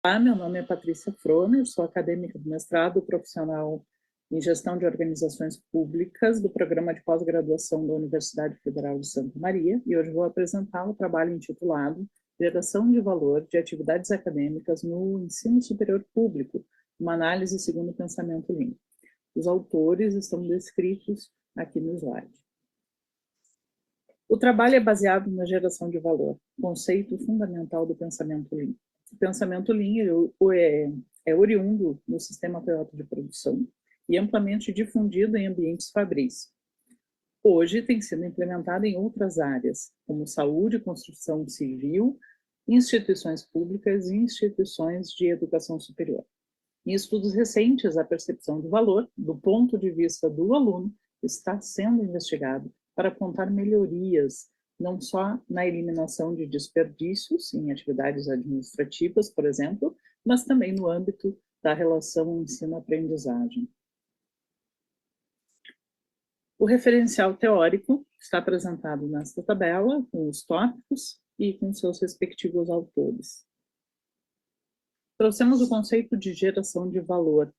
Olá, meu nome é Patrícia Froner, sou acadêmica do mestrado profissional em Gestão de Organizações Públicas do Programa de Pós-Graduação da Universidade Federal de Santa Maria, e hoje vou apresentar o trabalho intitulado Geração de Valor de Atividades Acadêmicas no Ensino Superior Público, uma análise segundo o pensamento Lean. Os autores estão descritos aqui no slide. O trabalho é baseado na geração de valor, conceito fundamental do pensamento Lean. O pensamento Lean é oriundo do sistema Toyota de produção e amplamente difundido em ambientes fabris. Hoje tem sido implementado em outras áreas, como saúde, construção civil, instituições públicas e instituições de educação superior. Em estudos recentes, a percepção de valor, do ponto de vista do aluno, está sendo investigado para apontar melhorias, não só na eliminação de desperdícios em atividades administrativas, por exemplo, mas também no âmbito da relação ensino-aprendizagem. O referencial teórico está apresentado nesta tabela, com os tópicos e com seus respectivos autores. Trouxemos o conceito de geração de valor.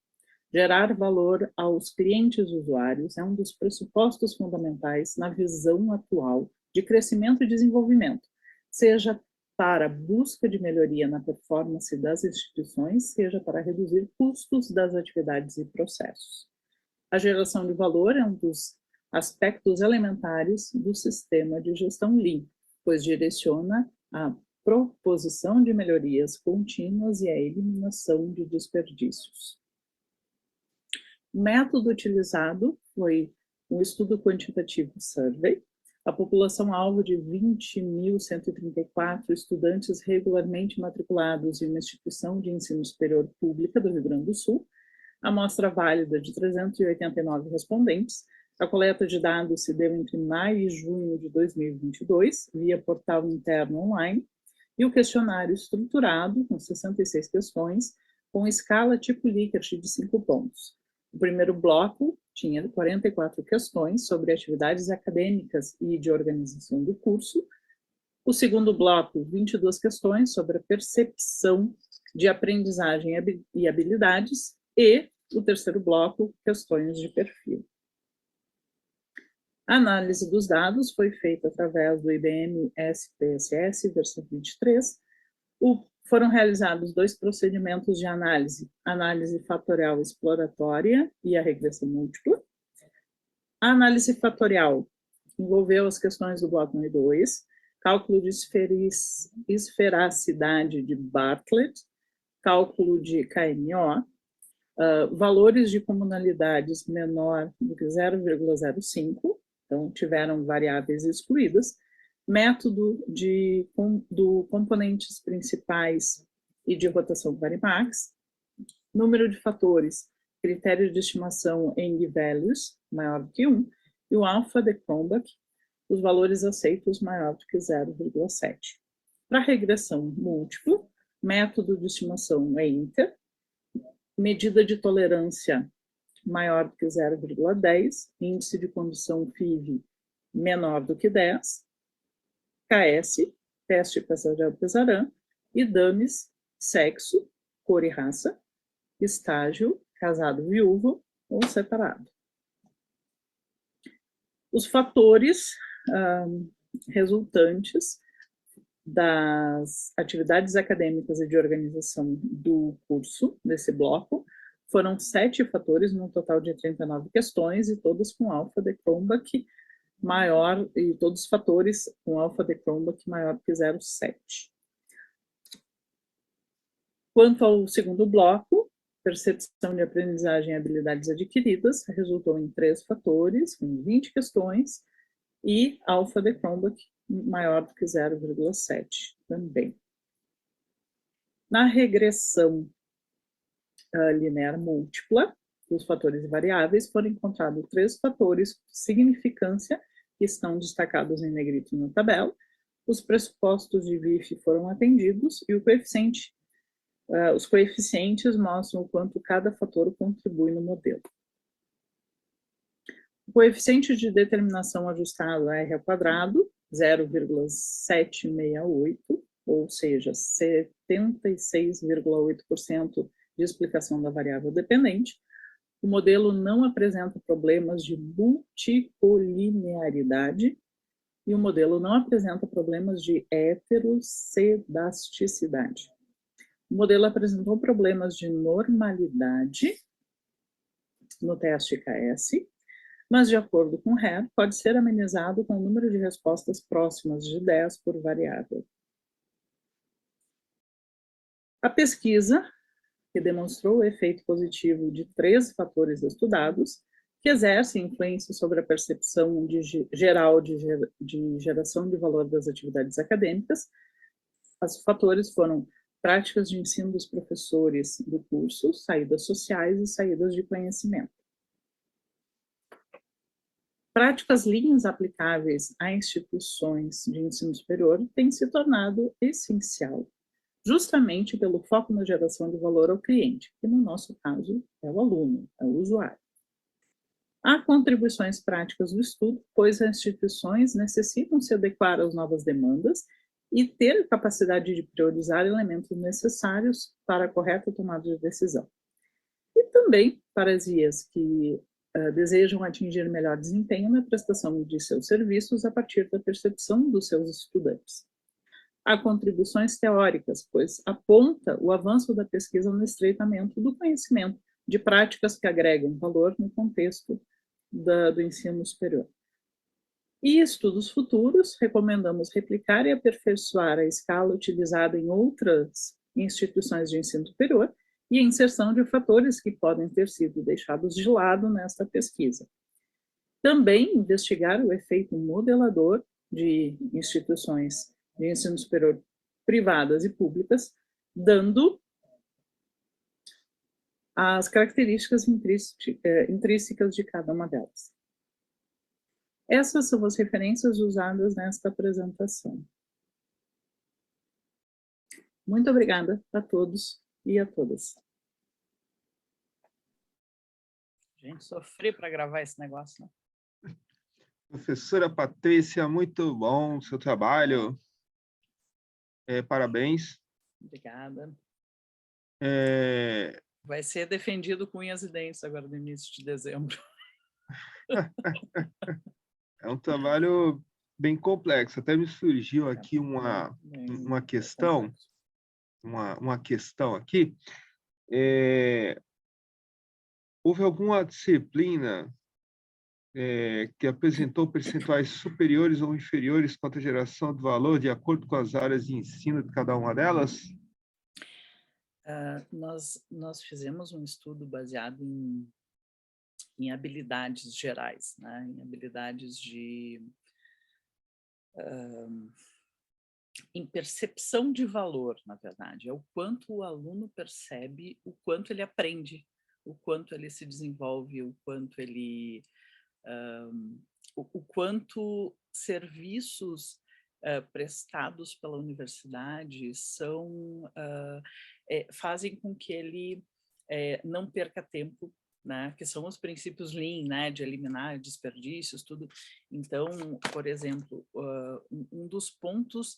Gerar valor aos clientes usuários é um dos pressupostos fundamentais na visão atual de crescimento e desenvolvimento, seja para a busca de melhoria na performance das instituições, seja para reduzir custos das atividades e processos. A geração de valor é um dos aspectos elementares do sistema de gestão Lean, pois direciona a proposição de melhorias contínuas e a eliminação de desperdícios. O método utilizado foi um estudo quantitativo survey. A população-alvo de 20.134 estudantes regularmente matriculados em uma instituição de ensino superior pública do Rio Grande do Sul, amostra válida de 389 respondentes. A coleta de dados se deu entre maio e junho de 2022, via portal interno online, e o questionário estruturado, com 66 questões, com escala tipo Likert de 5 pontos. O primeiro bloco tinha 44 questões sobre atividades acadêmicas e de organização do curso. O segundo bloco, 22 questões sobre a percepção de aprendizagem e habilidades. E o terceiro bloco, questões de perfil. A análise dos dados foi feita através do IBM SPSS, versão 23. Foram realizados 2 procedimentos de análise, análise fatorial exploratória e a regressão múltipla. A análise fatorial envolveu as questões do bloco 1 e 2, cálculo de esferacidade de Bartlett, cálculo de KMO, valores de comunalidades menor do que 0,05, então tiveram variáveis excluídas, método do componentes principais e de rotação Varimax, número de fatores, critério de estimação Eigenvalues, maior do que 1, e o alfa de Cronbach, os valores aceitos maior do que 0,7. Para regressão múltipla, método de estimação Inter, medida de tolerância maior do que 0,10, índice de condição FIV menor do que 10, KS, teste Pesarel-Pesarã, e DAMES, sexo, cor e raça, estágio, casado, viúvo ou separado. Os fatores resultantes das atividades acadêmicas e de organização do curso, desse bloco, foram 7 fatores, num total de 39 questões, e todas com alfa de Cronbach maior, e todos os fatores com alfa de Cronbach maior que 0,7. Quanto ao segundo bloco, percepção de aprendizagem e habilidades adquiridas, resultou em 3 fatores, com 20 questões, e alfa de Cronbach maior do que 0,7 também. Na regressão linear múltipla, dos fatores e variáveis, foram encontrados 3 fatores de significância que estão destacados em negrito na tabela. Os pressupostos de VIF foram atendidos e o coeficiente, os coeficientes mostram o quanto cada fator contribui no modelo. O coeficiente de determinação ajustado é R², 0,768, ou seja, 76,8% de explicação da variável dependente. O modelo não apresenta problemas de multicolinearidade e o modelo não apresenta problemas de heterocedasticidade. O modelo apresentou problemas de normalidade no teste KS, mas, de acordo com Hare, pode ser amenizado com o número de respostas próximas de 10 por variável. A pesquisa, que demonstrou o efeito positivo de 3 fatores estudados, que exercem influência sobre a percepção geral de geração de valor das atividades acadêmicas. Os fatores foram práticas de ensino dos professores do curso, saídas sociais e saídas de conhecimento. Práticas lean aplicáveis a instituições de ensino superior têm se tornado essencial, justamente pelo foco na geração de valor ao cliente, que no nosso caso é o aluno, é o usuário. Há contribuições práticas do estudo, pois as instituições necessitam se adequar às novas demandas e ter capacidade de priorizar elementos necessários para a correta tomada de decisão. E também para as IAs que desejam atingir melhor desempenho na prestação de seus serviços a partir da percepção dos seus estudantes. Há contribuições teóricas, pois aponta o avanço da pesquisa no estreitamento do conhecimento de práticas que agregam valor no contexto do ensino superior. E estudos futuros, recomendamos replicar e aperfeiçoar a escala utilizada em outras instituições de ensino superior e a inserção de fatores que podem ter sido deixados de lado nesta pesquisa. Também investigar o efeito modelador de instituições de ensino superior privadas e públicas, dando as características intrínsecas de cada uma delas. Essas são as referências usadas nesta apresentação. Muito obrigada a todos e a todas. Gente, sofri para gravar esse negócio, né? Professora Patrícia, muito bom o seu trabalho. Parabéns. Obrigada. É... Vai ser defendido com unhas e dentes agora no início de dezembro. É um trabalho bem complexo. Até me surgiu aqui uma questão, uma questão aqui. Houve alguma disciplina que apresentou percentuais superiores ou inferiores quanto à geração de valor de acordo com as áreas de ensino de cada uma delas? Nós fizemos um estudo baseado em habilidades gerais, né? Em habilidades em percepção de valor, na verdade. É o quanto o aluno percebe, o quanto ele aprende, o quanto ele se desenvolve, o quanto ele... o quanto serviços prestados pela universidade fazem com que ele não perca tempo, né, que são os princípios Lean, né, de eliminar desperdícios, tudo. Então, por exemplo, um dos pontos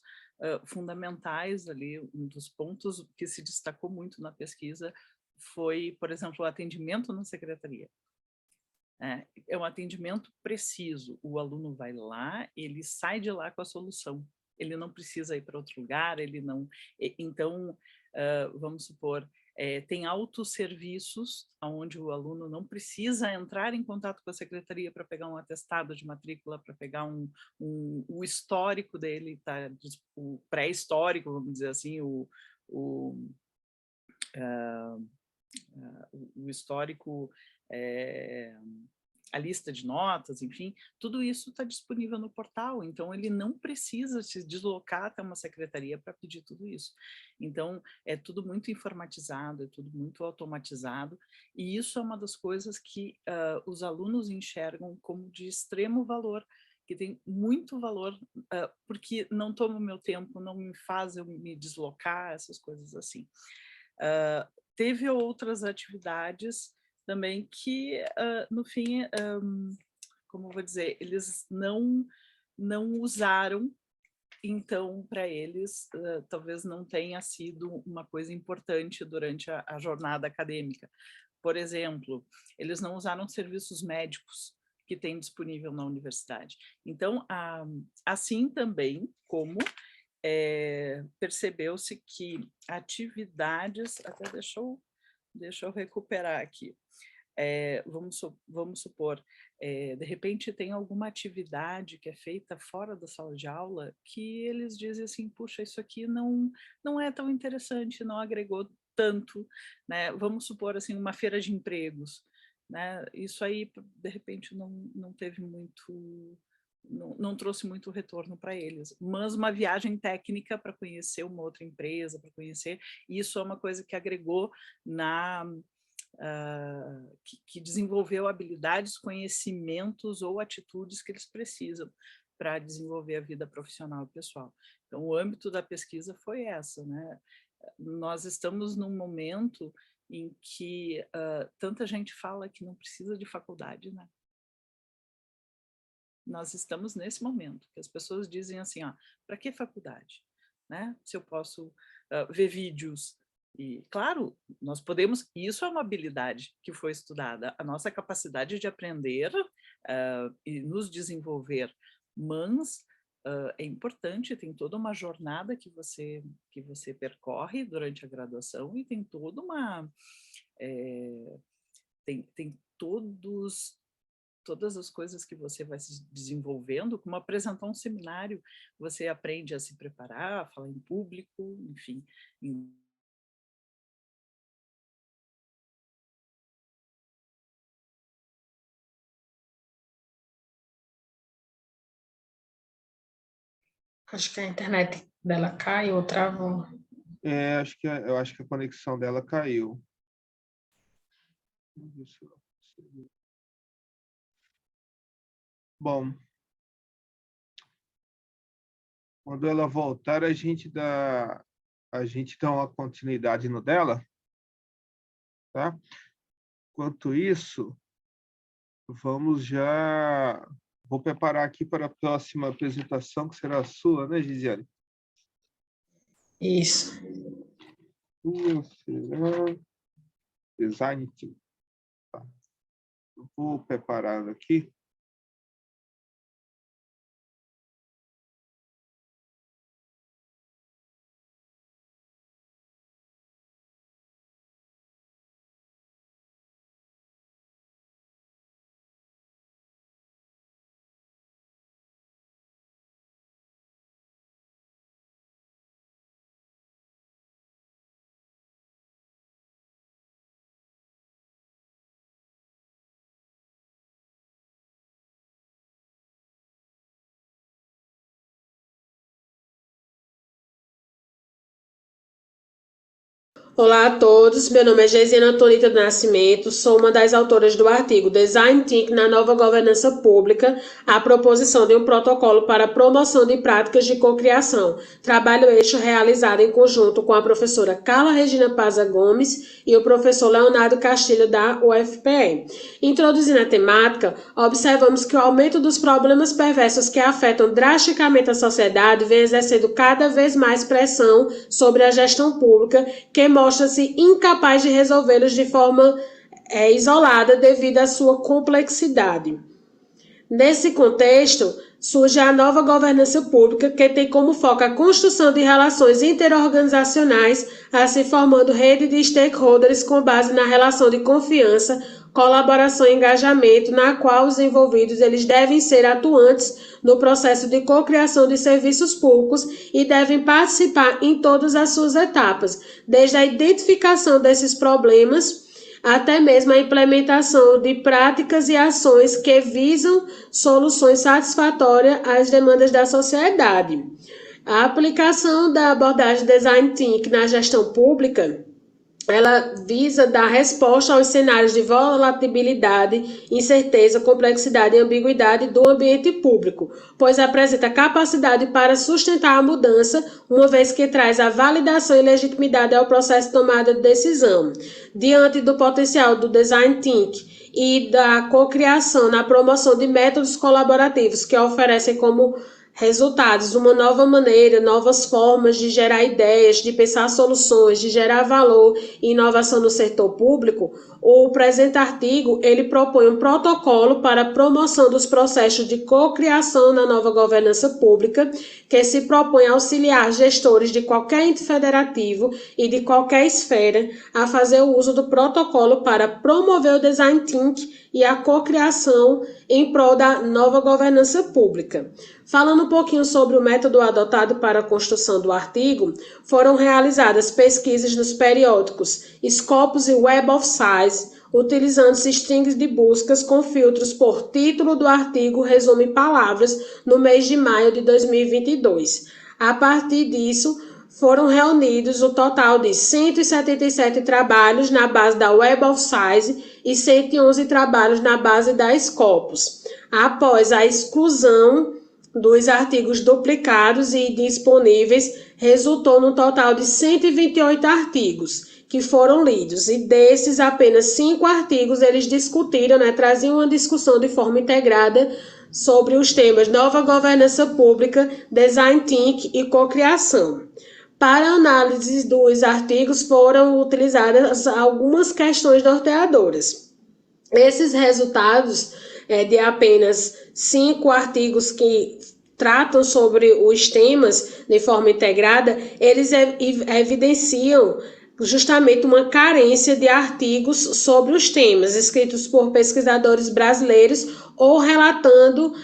fundamentais ali, um dos pontos que se destacou muito na pesquisa foi, por exemplo, o atendimento na secretaria. É um atendimento preciso. O aluno vai lá, ele sai de lá com a solução. Ele não precisa ir para outro lugar, ele não... Então, vamos supor, tem autosserviços onde o aluno não precisa entrar em contato com a secretaria para pegar um atestado de matrícula, para pegar o histórico dele, tá, o pré-histórico, vamos dizer assim, o histórico, a lista de notas, enfim, tudo isso está disponível no portal, então ele não precisa se deslocar até uma secretaria para pedir tudo isso. Então, é tudo muito informatizado, é tudo muito automatizado, e isso é uma das coisas que os alunos enxergam como de extremo valor, que tem muito valor, porque não toma o meu tempo, não me faz eu me deslocar, essas coisas assim. Teve outras atividades também que, no fim, como eu vou dizer, eles não usaram, então, para eles, talvez não tenha sido uma coisa importante durante a jornada acadêmica. Por exemplo, eles não usaram serviços médicos que tem disponível na universidade. Então, assim também como percebeu-se que atividades, até deixa eu recuperar aqui, vamos supor, de repente tem alguma atividade que é feita fora da sala de aula que eles dizem assim, puxa, isso aqui não é tão interessante, não agregou tanto, né? Vamos supor assim, uma feira de empregos, né? Isso aí, de repente, não teve muito... Não trouxe muito retorno para eles, mas uma viagem técnica para conhecer uma outra empresa, para conhecer, isso é uma coisa que agregou que desenvolveu habilidades, conhecimentos ou atitudes que eles precisam para desenvolver a vida profissional e pessoal. Então, o âmbito da pesquisa foi essa, né? Nós estamos num momento em que tanta gente fala que não precisa de faculdade, né? Nós estamos nesse momento, que as pessoas dizem assim, para que faculdade? Né? Se eu posso ver vídeos, e claro, nós podemos, isso é uma habilidade que foi estudada, a nossa capacidade de aprender e nos desenvolver, mas é importante, tem toda uma jornada que você percorre durante a graduação e tem toda uma... tem todas as coisas que você vai se desenvolvendo, como apresentar um seminário, você aprende a se preparar, a falar em público, enfim. Acho que a internet dela caiu ou travou. Eu acho que a conexão dela caiu. Bom, quando ela voltar, a gente dá uma continuidade no dela, tá? Enquanto isso, vou preparar aqui para a próxima apresentação, que será a sua, né, Gisiane? Isso. Será Design Team. Tá. Eu vou preparar aqui. Olá a todos, meu nome é Geisiane Antonita do Nascimento, sou uma das autoras do artigo Design Thinking na Nova Governança Pública, a proposição de um protocolo para a promoção de práticas de cocriação, trabalho este realizado em conjunto com a professora Carla Regina Paza Gomes e o professor Leonardo Castilho da UFPE. Introduzindo a temática, observamos que o aumento dos problemas perversos que afetam drasticamente a sociedade vem exercendo cada vez mais pressão sobre a gestão pública, que mostra-se incapaz de resolvê-los de forma isolada devido à sua complexidade. Nesse contexto, surge a nova governança pública, que tem como foco a construção de relações interorganizacionais, assim formando rede de stakeholders com base na relação de confiança, colaboração e engajamento, na qual os envolvidos eles devem ser atuantes no processo de cocriação de serviços públicos e devem participar em todas as suas etapas, desde a identificação desses problemas até mesmo a implementação de práticas e ações que visam soluções satisfatórias às demandas da sociedade. A aplicação da abordagem Design Thinking na gestão pública, ela visa dar resposta aos cenários de volatilidade, incerteza, complexidade e ambiguidade do ambiente público, pois apresenta capacidade para sustentar a mudança, uma vez que traz a validação e legitimidade ao processo de tomada de decisão. Diante do potencial do Design Thinking e da cocriação na promoção de métodos colaborativos que oferecem como resultados, uma nova maneira, novas formas de gerar ideias, de pensar soluções, de gerar valor e inovação no setor público, o presente artigo ele propõe um protocolo para a promoção dos processos de cocriação na nova governança pública, que se propõe a auxiliar gestores de qualquer ente federativo e de qualquer esfera a fazer o uso do protocolo para promover o design thinking e a cocriação em prol da nova governança pública. Falando um pouquinho sobre o método adotado para a construção do artigo, foram realizadas pesquisas nos periódicos Scopus e Web of Science, utilizando-se strings de buscas com filtros por título do artigo, resumo e palavras, no mês de maio de 2022. A partir disso, foram reunidos o total de 177 trabalhos na base da Web of Science e 111 trabalhos na base da Scopus. Após a exclusão dos artigos duplicados e disponíveis, resultou no total de 128 artigos que foram lidos, e desses apenas 5 artigos eles discutiram, traziam uma discussão de forma integrada sobre os temas nova governança pública, design thinking e cocriação. Para a análise dos artigos foram utilizadas algumas questões norteadoras. Esses resultados de apenas 5 artigos que tratam sobre os temas de forma integrada, eles evidenciam justamente uma carência de artigos sobre os temas, escritos por pesquisadores brasileiros ou relatando,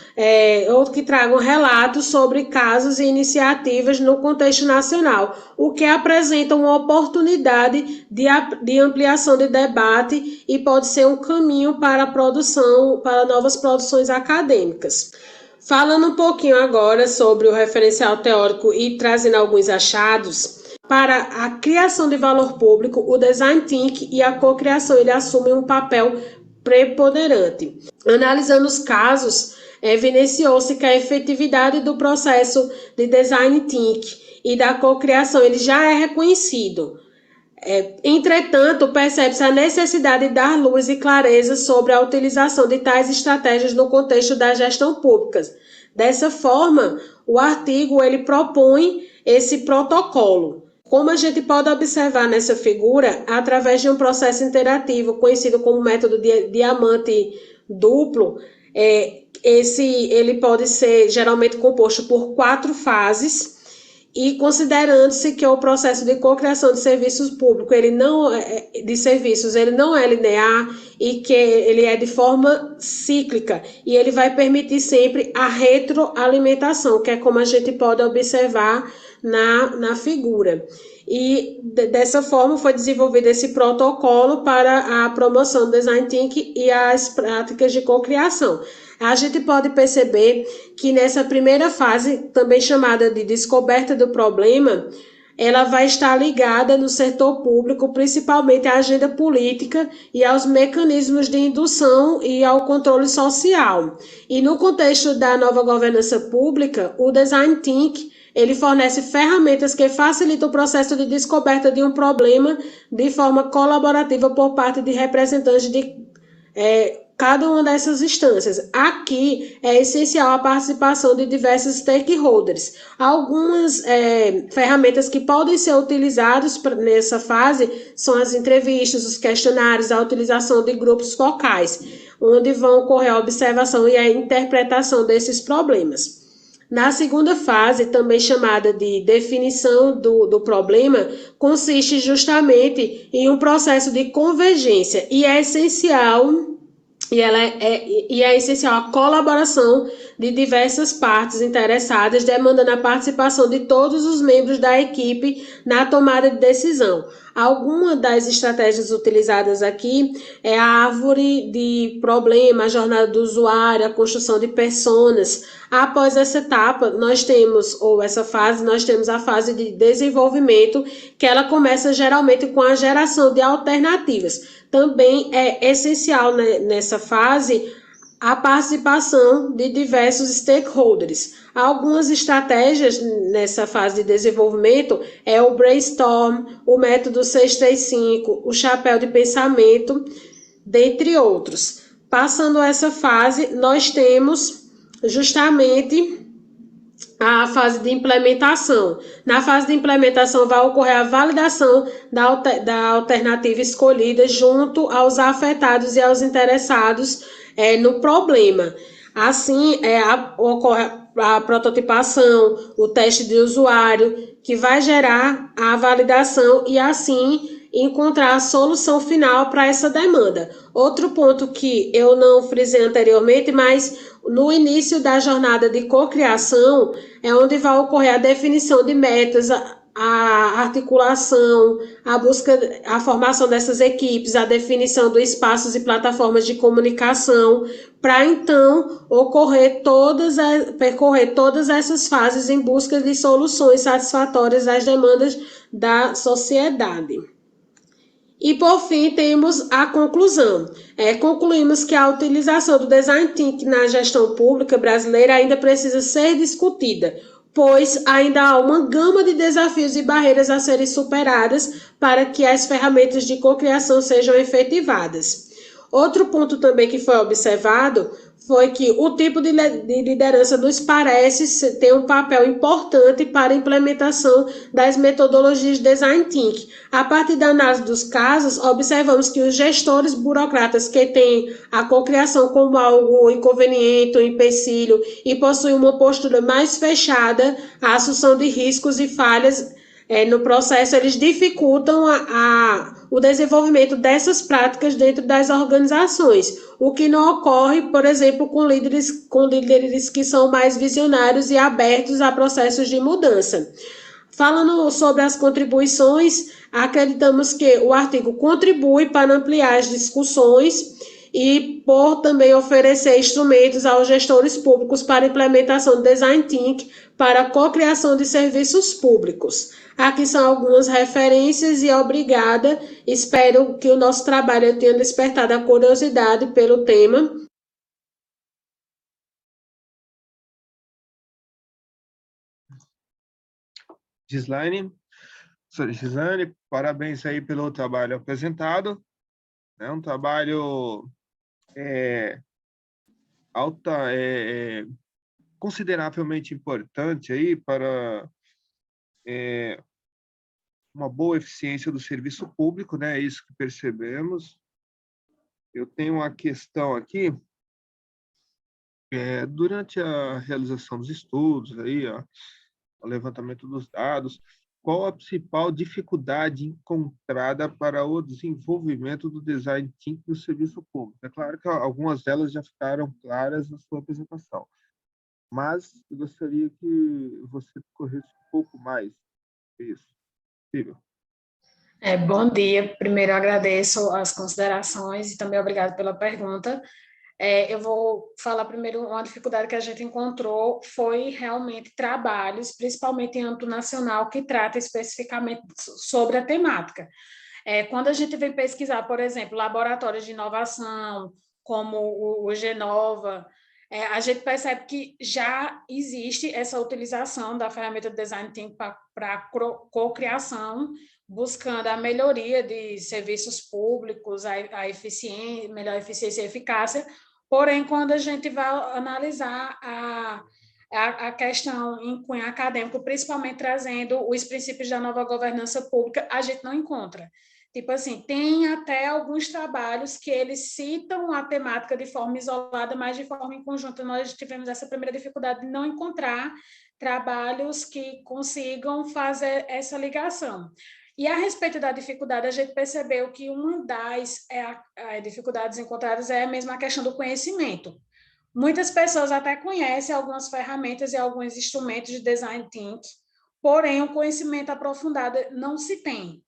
ou que tragam relatos sobre casos e iniciativas no contexto nacional, o que apresenta uma oportunidade de ampliação de debate e pode ser um caminho para a produção, para novas produções acadêmicas. Falando um pouquinho agora sobre o referencial teórico e trazendo alguns achados, para a criação de valor público, o design thinking e a cocriação ele assumem um papel preponderante. Analisando os casos, evidenciou-se que a efetividade do processo de design thinking e da cocriação ele já é reconhecido. Entretanto, percebe-se a necessidade de dar luz e clareza sobre a utilização de tais estratégias no contexto da gestão pública. Dessa forma, o artigo ele propõe esse protocolo. Como a gente pode observar nessa figura, através de um processo interativo conhecido como método de diamante duplo, ele pode ser geralmente composto por 4 fases, e considerando-se que o processo de cocriação de serviços públicos, ele não é linear e que ele é de forma cíclica, e ele vai permitir sempre a retroalimentação, que é como a gente pode observar na figura. E dessa forma foi desenvolvido esse protocolo para a promoção do design thinking e as práticas de cocriação. A gente pode perceber que nessa primeira fase, também chamada de descoberta do problema, ela vai estar ligada no setor público, principalmente à agenda política e aos mecanismos de indução e ao controle social. E no contexto da nova governança pública, o design thinking ele fornece ferramentas que facilitam o processo de descoberta de um problema de forma colaborativa por parte de representantes de cada uma dessas instâncias. Aqui é essencial a participação de diversos stakeholders. Algumas ferramentas que podem ser utilizadas nessa fase são as entrevistas, os questionários, a utilização de grupos focais, onde vão ocorrer a observação e a interpretação desses problemas. Na segunda fase, também chamada de definição do problema, consiste justamente em um processo de convergência e é essencial a colaboração de diversas partes interessadas, demandando a participação de todos os membros da equipe na tomada de decisão. Alguma das estratégias utilizadas aqui é a árvore de problema, a jornada do usuário, a construção de personas. Após essa etapa, nós temos a fase de desenvolvimento, que ela começa geralmente com a geração de alternativas. Também é essencial nessa fase a participação de diversos stakeholders. Algumas estratégias nessa fase de desenvolvimento é o brainstorm, o método 635, o chapéu de pensamento, dentre outros. Passando essa fase, nós temos justamente a fase de implementação. Na fase de implementação vai ocorrer a validação da alternativa escolhida junto aos afetados e aos interessados no problema. Assim, ocorre a prototipação, o teste de usuário, que vai gerar a validação e, assim, encontrar a solução final para essa demanda. Outro ponto que eu não frisei anteriormente, mas no início da jornada de cocriação é onde vai ocorrer a definição de metas, a articulação, a busca, a formação dessas equipes, a definição dos espaços e plataformas de comunicação, para então percorrer todas essas fases em busca de soluções satisfatórias às demandas da sociedade. E, por fim, temos a conclusão. Concluímos que a utilização do Design Thinking na gestão pública brasileira ainda precisa ser discutida, pois ainda há uma gama de desafios e barreiras a serem superadas para que as ferramentas de cocriação sejam efetivadas. Outro ponto também que foi observado foi que o tipo de liderança nos parece ter um papel importante para a implementação das metodologias de Design Thinking. A partir da análise dos casos, observamos que os gestores burocratas que têm a cocriação como algo inconveniente ou empecilho e possuem uma postura mais fechada à assunção de riscos e falhas no processo, eles dificultam o desenvolvimento dessas práticas dentro das organizações, o que não ocorre, por exemplo, com líderes que são mais visionários e abertos a processos de mudança. Falando sobre as contribuições, acreditamos que o artigo contribui para ampliar as discussões e por também oferecer instrumentos aos gestores públicos para implementação do Design Thinking para a cocriação de serviços públicos. Aqui são algumas referências e obrigada. Espero que o nosso trabalho tenha despertado a curiosidade pelo tema. Gislaine, parabéns aí pelo trabalho apresentado. É um trabalho consideravelmente importante aí para uma boa eficiência do serviço público, né? É isso que percebemos. Eu tenho uma questão aqui. Durante a realização dos estudos, aí, o levantamento dos dados, qual a principal dificuldade encontrada para o desenvolvimento do Design Thinking no serviço público? É claro que algumas delas já ficaram claras na sua apresentação, mas eu gostaria que você corresse um pouco mais isso. Possível. Bom dia. Primeiro, agradeço as considerações e também obrigado pela pergunta. Eu vou falar primeiro, uma dificuldade que a gente encontrou foi realmente trabalhos, principalmente em âmbito nacional, que trata especificamente sobre a temática. Quando a gente vem pesquisar, por exemplo, laboratórios de inovação, como o Genova, a gente percebe que já existe essa utilização da ferramenta de Design Thinking para cocriação, buscando a melhoria de serviços públicos, a eficiência, melhor eficiência e eficácia. Porém, quando a gente vai analisar a questão em cunho acadêmico, principalmente trazendo os princípios da nova governança pública, a gente não encontra. Tipo assim, tem até alguns trabalhos que eles citam a temática de forma isolada, mas de forma em conjunto. Nós tivemos essa primeira dificuldade de não encontrar trabalhos que consigam fazer essa ligação. E a respeito da dificuldade, a gente percebeu que uma das dificuldades encontradas é mesmo a questão do conhecimento. Muitas pessoas até conhecem algumas ferramentas e alguns instrumentos de Design Thinking, porém o conhecimento aprofundado não se tem.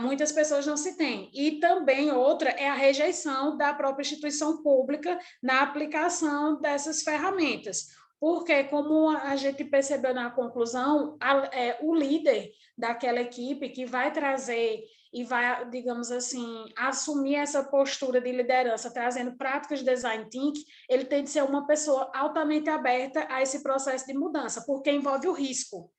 Muitas pessoas não se têm. E também outra é a rejeição da própria instituição pública na aplicação dessas ferramentas. Porque, como a gente percebeu na conclusão, o líder daquela equipe que vai trazer e vai, digamos assim, assumir essa postura de liderança, trazendo práticas de Design Thinking, ele tem de ser uma pessoa altamente aberta a esse processo de mudança, porque envolve o risco.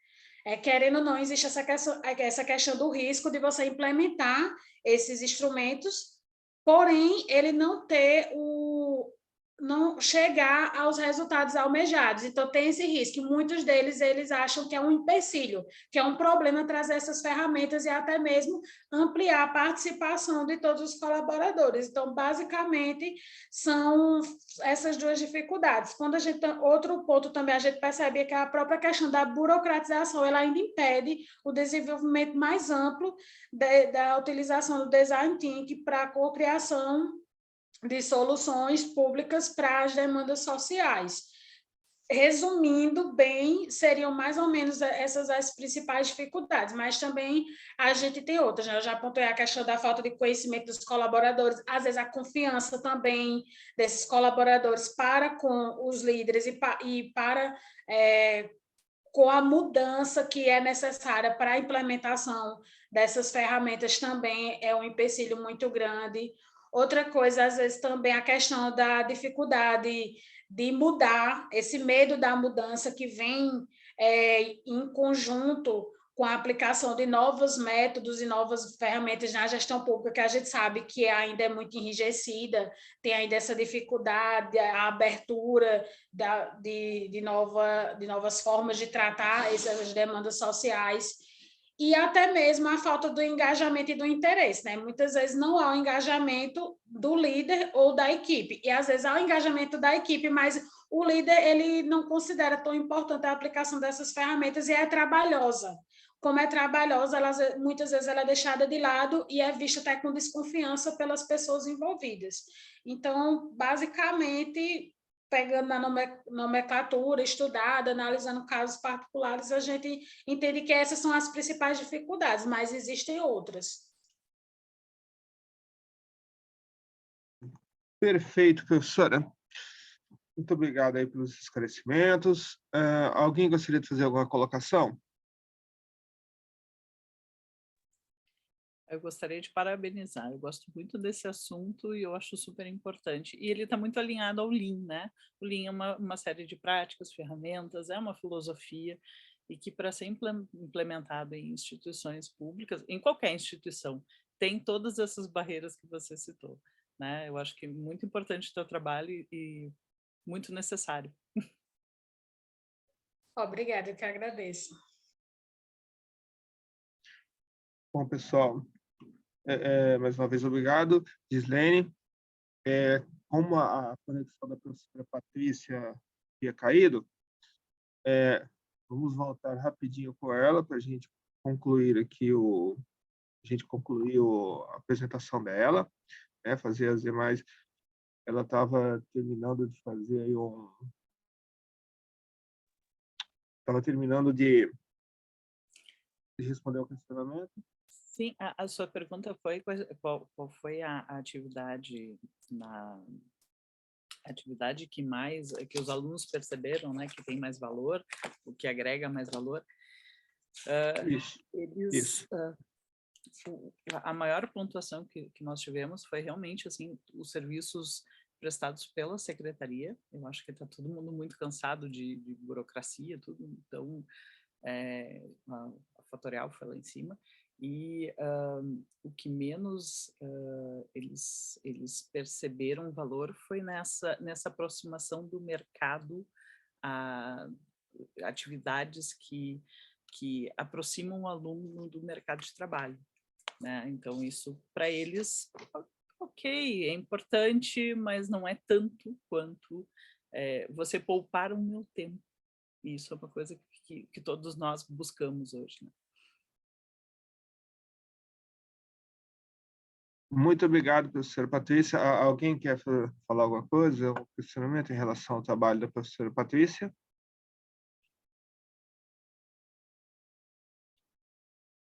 Querendo ou não, existe essa questão do risco de você implementar esses instrumentos, porém, ele não ter não chegar aos resultados almejados. Então, tem esse risco. Muitos deles, eles acham que é um empecilho, que é um problema trazer essas ferramentas e até mesmo ampliar a participação de todos os colaboradores. Então, basicamente, são essas duas dificuldades. Quando a gente, outro ponto também, a gente percebe que a própria questão da burocratização, ela ainda impede o desenvolvimento mais amplo da utilização do Design Thinking para a cocriação de soluções públicas para as demandas sociais. Resumindo bem, seriam mais ou menos essas as principais dificuldades, mas também a gente tem outras, né? Eu já apontei a questão da falta de conhecimento dos colaboradores, às vezes a confiança também desses colaboradores para com os líderes e para com a mudança que é necessária para a implementação dessas ferramentas também é um empecilho muito grande. Outra coisa, às vezes, também a questão da dificuldade de mudar, esse medo da mudança que vem em conjunto com a aplicação de novos métodos e novas ferramentas na gestão pública, que a gente sabe que ainda é muito enrijecida, tem ainda essa dificuldade, a abertura de novas formas de tratar essas demandas sociais, e até mesmo a falta do engajamento e do interesse, né? Muitas vezes não há o engajamento do líder ou da equipe, e às vezes há o engajamento da equipe, mas o líder ele não considera tão importante a aplicação dessas ferramentas e é trabalhosa. Como é trabalhosa, muitas vezes ela é deixada de lado e é vista até com desconfiança pelas pessoas envolvidas. Então, basicamente, pegando na nomenclatura, estudada, analisando casos particulares, a gente entende que essas são as principais dificuldades, mas existem outras. Perfeito, professora. Muito obrigado aí pelos esclarecimentos. Alguém gostaria de fazer alguma colocação? Eu gostaria de parabenizar, eu gosto muito desse assunto e eu acho super importante. E ele está muito alinhado ao Lean, né? O Lean é uma série de práticas, ferramentas, é uma filosofia, e que para ser implementado em instituições públicas, em qualquer instituição, tem todas essas barreiras que você citou, né? Eu acho que é muito importante o teu trabalho e muito necessário. Obrigada, eu que agradeço. Bom, pessoal, mais uma vez obrigado. Gislene, como a conexão da professora Patrícia tinha caído, vamos voltar rapidinho com ela para a gente concluir aqui a apresentação dela, né, fazer as demais. Ela estava terminando de fazer aí estava terminando de responder o questionamento. Sim, a sua pergunta foi qual foi a atividade que os alunos perceberam, né, que tem mais valor, o que agrega mais valor. Isso. A maior pontuação que nós tivemos foi realmente assim os serviços prestados pela secretaria. Eu acho que está todo mundo muito cansado de burocracia, tudo. Então, a fatorial foi lá em cima. E o que menos eles perceberam valor foi nessa aproximação do mercado a atividades que aproximam o aluno do mercado de trabalho, né? Então, isso para eles, ok, é importante, mas não é tanto quanto você poupar o meu tempo. E isso é uma coisa que todos nós buscamos hoje, né? Muito obrigado, professora Patrícia. Alguém quer falar alguma coisa, um questionamento em relação ao trabalho da professora Patrícia?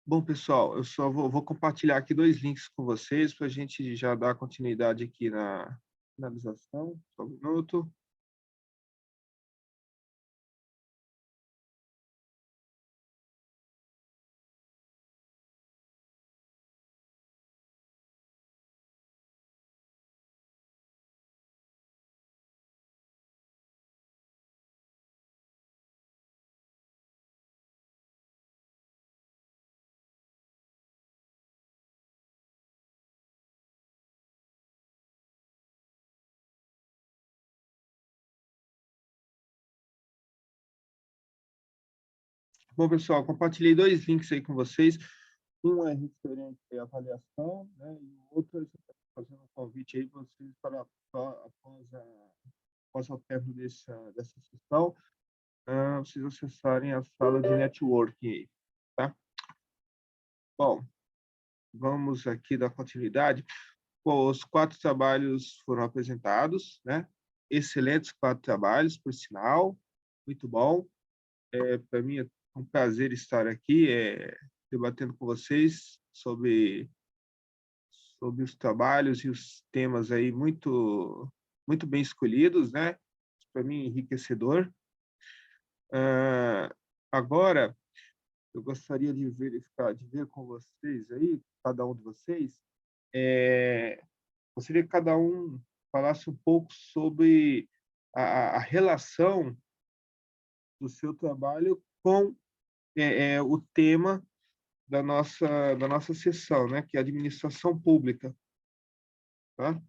Bom, pessoal, eu só vou compartilhar aqui 2 links com vocês para a gente já dar continuidade aqui na finalização. Só um minuto. Bom, pessoal, compartilhei 2 links aí com vocês. Um é referente à avaliação, né? E o outro, eu estou fazendo um convite aí para vocês para após o término dessa sessão, vocês acessarem a sala de networking aí, tá? Bom, vamos aqui dar continuidade. Bom, os 4 trabalhos foram apresentados, né? Excelentes 4 trabalhos, por sinal, muito bom. Para mim é um prazer estar aqui, debatendo com vocês sobre os trabalhos e os temas aí muito bem escolhidos, né? Para mim, enriquecedor. Agora, eu gostaria de ver com vocês aí, cada um de vocês, gostaria que cada um falasse um pouco sobre a relação do seu trabalho com o tema da nossa sessão, né, que é a administração pública. Tá?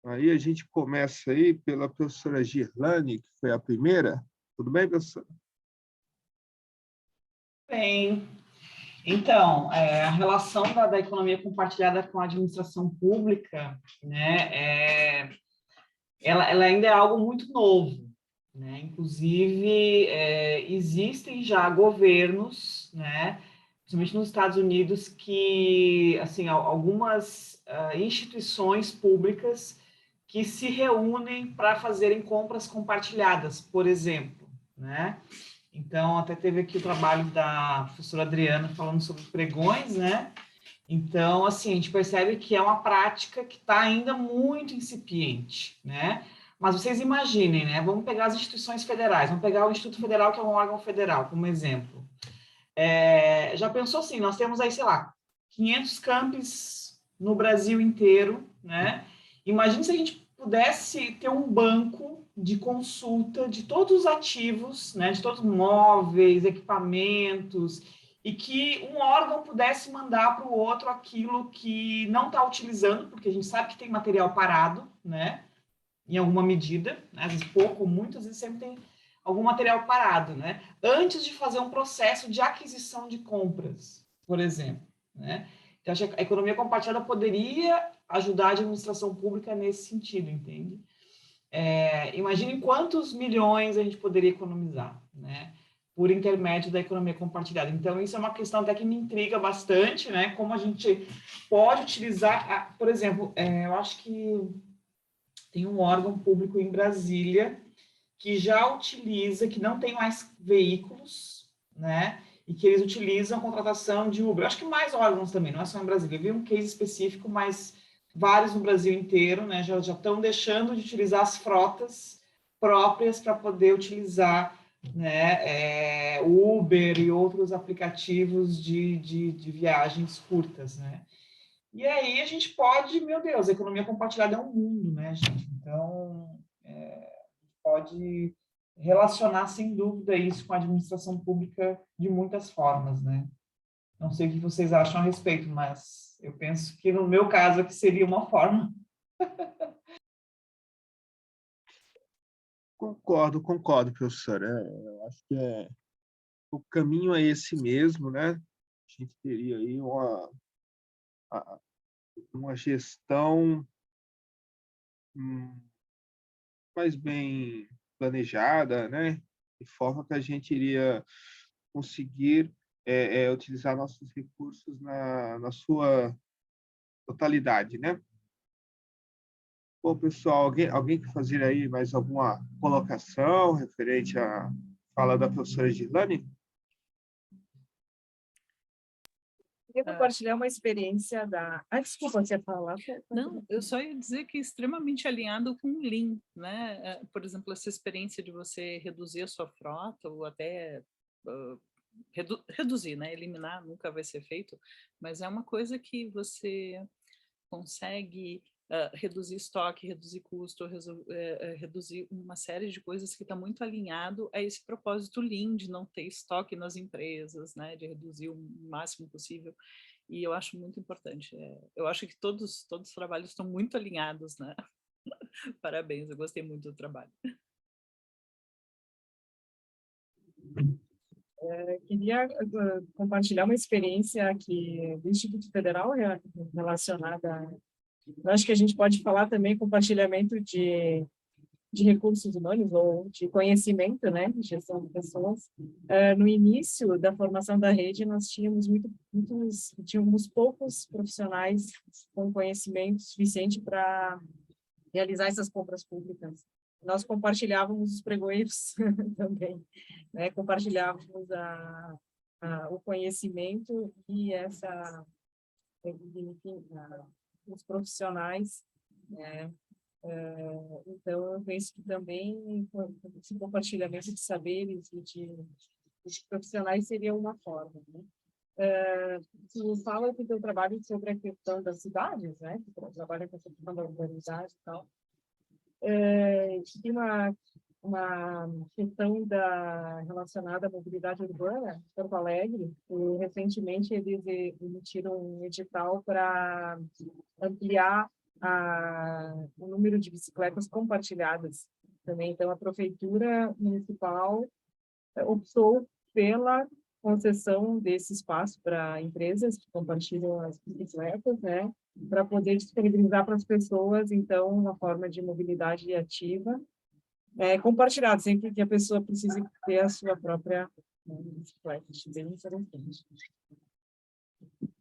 Aí a gente começa aí pela professora Girlane, que foi a primeira. Tudo bem, professora? Bem, então, a relação da economia compartilhada com a administração pública, né, ela ainda é algo muito novo, né? Inclusive, existem já governos, né, principalmente nos Estados Unidos, que, assim, algumas instituições públicas que se reúnem para fazerem compras compartilhadas, por exemplo, né? Então, até teve aqui o trabalho da professora Adriana falando sobre pregões, né? Então, assim, a gente percebe que é uma prática que está ainda muito incipiente, né? Mas vocês imaginem, né? Vamos pegar as instituições federais, vamos pegar o Instituto Federal, que é um órgão federal, como exemplo. Já pensou assim, nós temos aí, sei lá, 500 campos no Brasil inteiro, né? Imagina se a gente pudesse ter um banco de consulta de todos os ativos, né? De todos os móveis, equipamentos, e que um órgão pudesse mandar para o outro aquilo que não está utilizando, porque a gente sabe que tem material parado, né? Em alguma medida, né? Às vezes pouco, muitas vezes sempre tem algum material parado, né? Antes de fazer um processo de aquisição de compras, por exemplo, né? Então, acho que a economia compartilhada poderia ajudar a administração pública nesse sentido, entende? Imagine quantos milhões a gente poderia economizar, né? Por intermédio da economia compartilhada. Então, isso é uma questão até que me intriga bastante, né? Como a gente pode utilizar, por exemplo, eu acho que tem um órgão público em Brasília que já utiliza, que não tem mais veículos, né? E que eles utilizam a contratação de Uber. Eu acho que mais órgãos também, não é só em Brasília. Eu vi um case específico, mas vários no Brasil inteiro, né? Já estão deixando de utilizar as frotas próprias para poder utilizar, né, Uber e outros aplicativos de viagens curtas, né? E aí a gente pode, meu Deus, a economia compartilhada é um mundo, né, gente? Então, pode relacionar, sem dúvida, isso com a administração pública de muitas formas, né? Não sei o que vocês acham a respeito, mas eu penso que, no meu caso, aqui seria uma forma. Concordo, professora. Eu acho que o caminho é esse mesmo, né? A gente teria aí uma gestão mais bem planejada, né? De forma que a gente iria conseguir utilizar nossos recursos na sua totalidade, né? Bom, pessoal, alguém quer fazer aí mais alguma colocação referente à fala da professora Girlane? Queria compartilhar uma experiência da... desculpa, você ia falar? Não, eu só ia dizer que é extremamente alinhado com o Lean, né? Por exemplo, essa experiência de você reduzir a sua frota ou até reduzir, né? Eliminar nunca vai ser feito, mas é uma coisa que você consegue reduzir estoque, reduzir custo, reduzir uma série de coisas que está muito alinhado a esse propósito Lean de não ter estoque nas empresas, né, de reduzir o máximo possível, e eu acho muito importante. Eu acho que todos os trabalhos estão muito alinhados, né? Parabéns, eu gostei muito do trabalho. Queria compartilhar uma experiência aqui do Instituto Federal relacionada. Eu acho que a gente pode falar também compartilhamento de recursos humanos ou de conhecimento, né, de gestão de pessoas. No início da formação da rede, nós tínhamos tínhamos poucos profissionais com conhecimento suficiente para realizar essas compras públicas. Nós compartilhávamos os pregoeiros também, né, compartilhávamos o conhecimento e enfim, os profissionais, né. Então, eu penso que também esse compartilhamento de saberes e de profissionais seria uma forma, né? Tu fala que teu trabalho sobre a questão das cidades, né? Tu trabalha com essa questão da urbanidade e tal. Tem uma questão relacionada à mobilidade urbana, em Porto Alegre, e recentemente eles emitiram um edital para ampliar o número de bicicletas compartilhadas também. Então, a Prefeitura Municipal optou pela concessão desse espaço para empresas que compartilham as bicicletas, né, para poder disponibilizar para as pessoas, então, uma forma de mobilidade ativa, compartilhada, sempre que a pessoa precise ter a sua própria bicicleta. Bem interessante.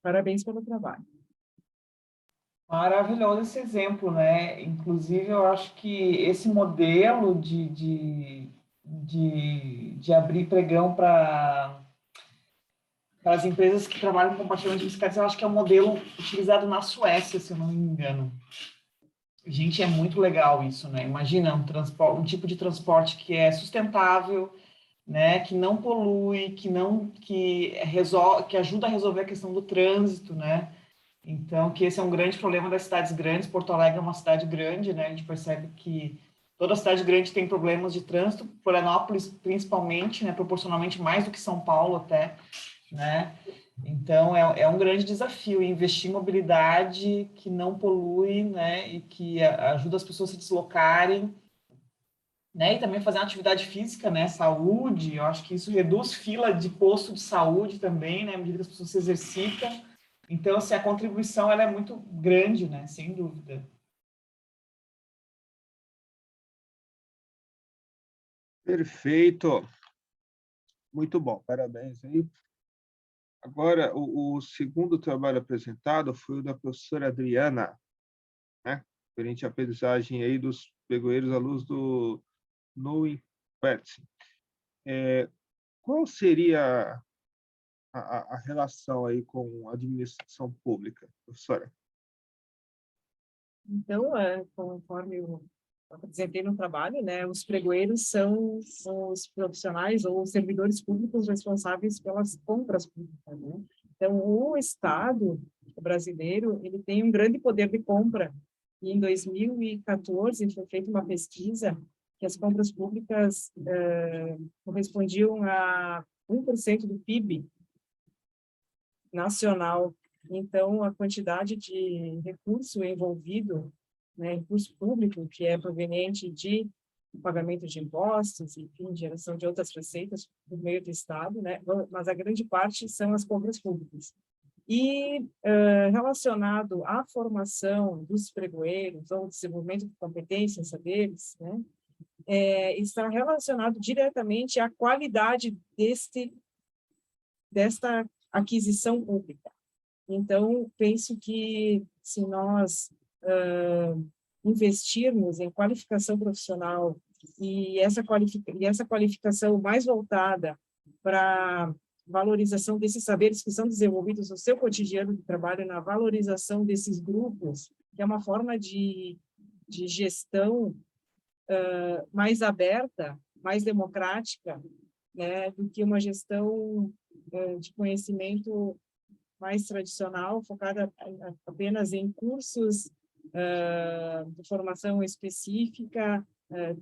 Parabéns pelo trabalho. Maravilhoso esse exemplo, né? Inclusive, eu acho que esse modelo de abrir pregão para as empresas que trabalham com compartilhamento de bicicletas, eu acho que é um modelo utilizado na Suécia, se eu não me engano. Gente, é muito legal isso, né? Imagina um tipo de transporte que é sustentável, né? Que não polui, que ajuda a resolver a questão do trânsito, né? Então, que esse é um grande problema das cidades grandes. Porto Alegre é uma cidade grande, né? A gente percebe que toda cidade grande tem problemas de trânsito, Florianópolis principalmente, né? Proporcionalmente mais do que São Paulo até, né? Então, é um grande desafio investir em mobilidade que não polui, né? E que ajuda as pessoas a se deslocarem, né? E também fazer uma atividade física, né? Saúde, eu acho que isso reduz fila de posto de saúde também, né? À medida que as pessoas se exercitam. Então, assim, a contribuição ela é muito grande, né? Sem dúvida. Perfeito. Muito bom, parabéns aí. Agora, o segundo trabalho apresentado foi o da professora Adriana, né? Referente à aprendizagem aí dos pregoeiros à luz do Knowing Practicing. Qual seria a relação aí com a administração pública, professora? Então, conforme eu apresentei no trabalho, né, os pregoeiros são os profissionais ou os servidores públicos responsáveis pelas compras públicas, né? Então, o Estado brasileiro, ele tem um grande poder de compra. E em 2014 foi feita uma pesquisa que as compras públicas correspondiam a 1% do PIB nacional. Então, a quantidade de recurso envolvido, né, recurso público, que é proveniente de pagamento de impostos, enfim, geração de outras receitas por meio do Estado, né, mas a grande parte são as compras públicas. E relacionado à formação dos pregoeiros ou desenvolvimento de competências, saberes, né, está relacionado diretamente à qualidade desta aquisição pública. Então, penso que se nós investirmos em qualificação profissional e essa qualificação mais voltada para valorização desses saberes que são desenvolvidos no seu cotidiano de trabalho, na valorização desses grupos, que é uma forma de gestão mais aberta, mais democrática, né, do que uma gestão de conhecimento mais tradicional, focada apenas em cursos de formação específica,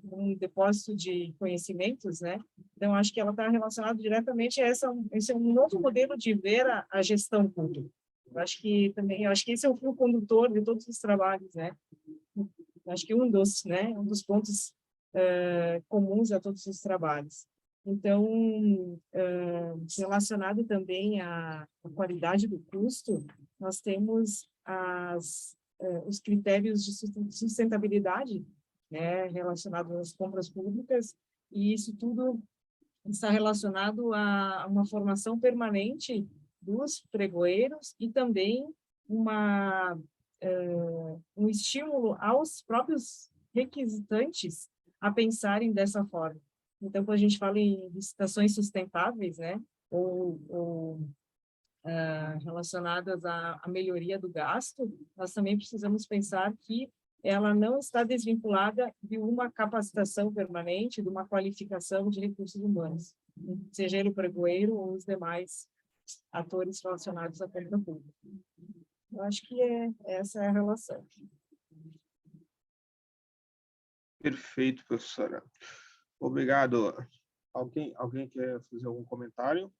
um depósito de conhecimentos, né? Então, acho que ela está relacionada diretamente a esse é um novo modelo de ver a gestão pública. Eu acho que esse é o fio condutor de todos os trabalhos, né? Acho que um dos pontos comuns a todos os trabalhos. Então, relacionado também à qualidade do custo, nós temos os critérios de sustentabilidade, né, relacionados às compras públicas, e isso tudo está relacionado a uma formação permanente dos pregoeiros e também um estímulo aos próprios requisitantes a pensarem dessa forma. Então, quando a gente fala em licitações sustentáveis, né, ou relacionadas à melhoria do gasto, nós também precisamos pensar que ela não está desvinculada de uma capacitação permanente, de uma qualificação de recursos humanos, seja ele o pregoeiro ou os demais atores relacionados à compra pública. Eu acho que essa é a relação. Perfeito, professora. Obrigado. Alguém quer fazer algum comentário?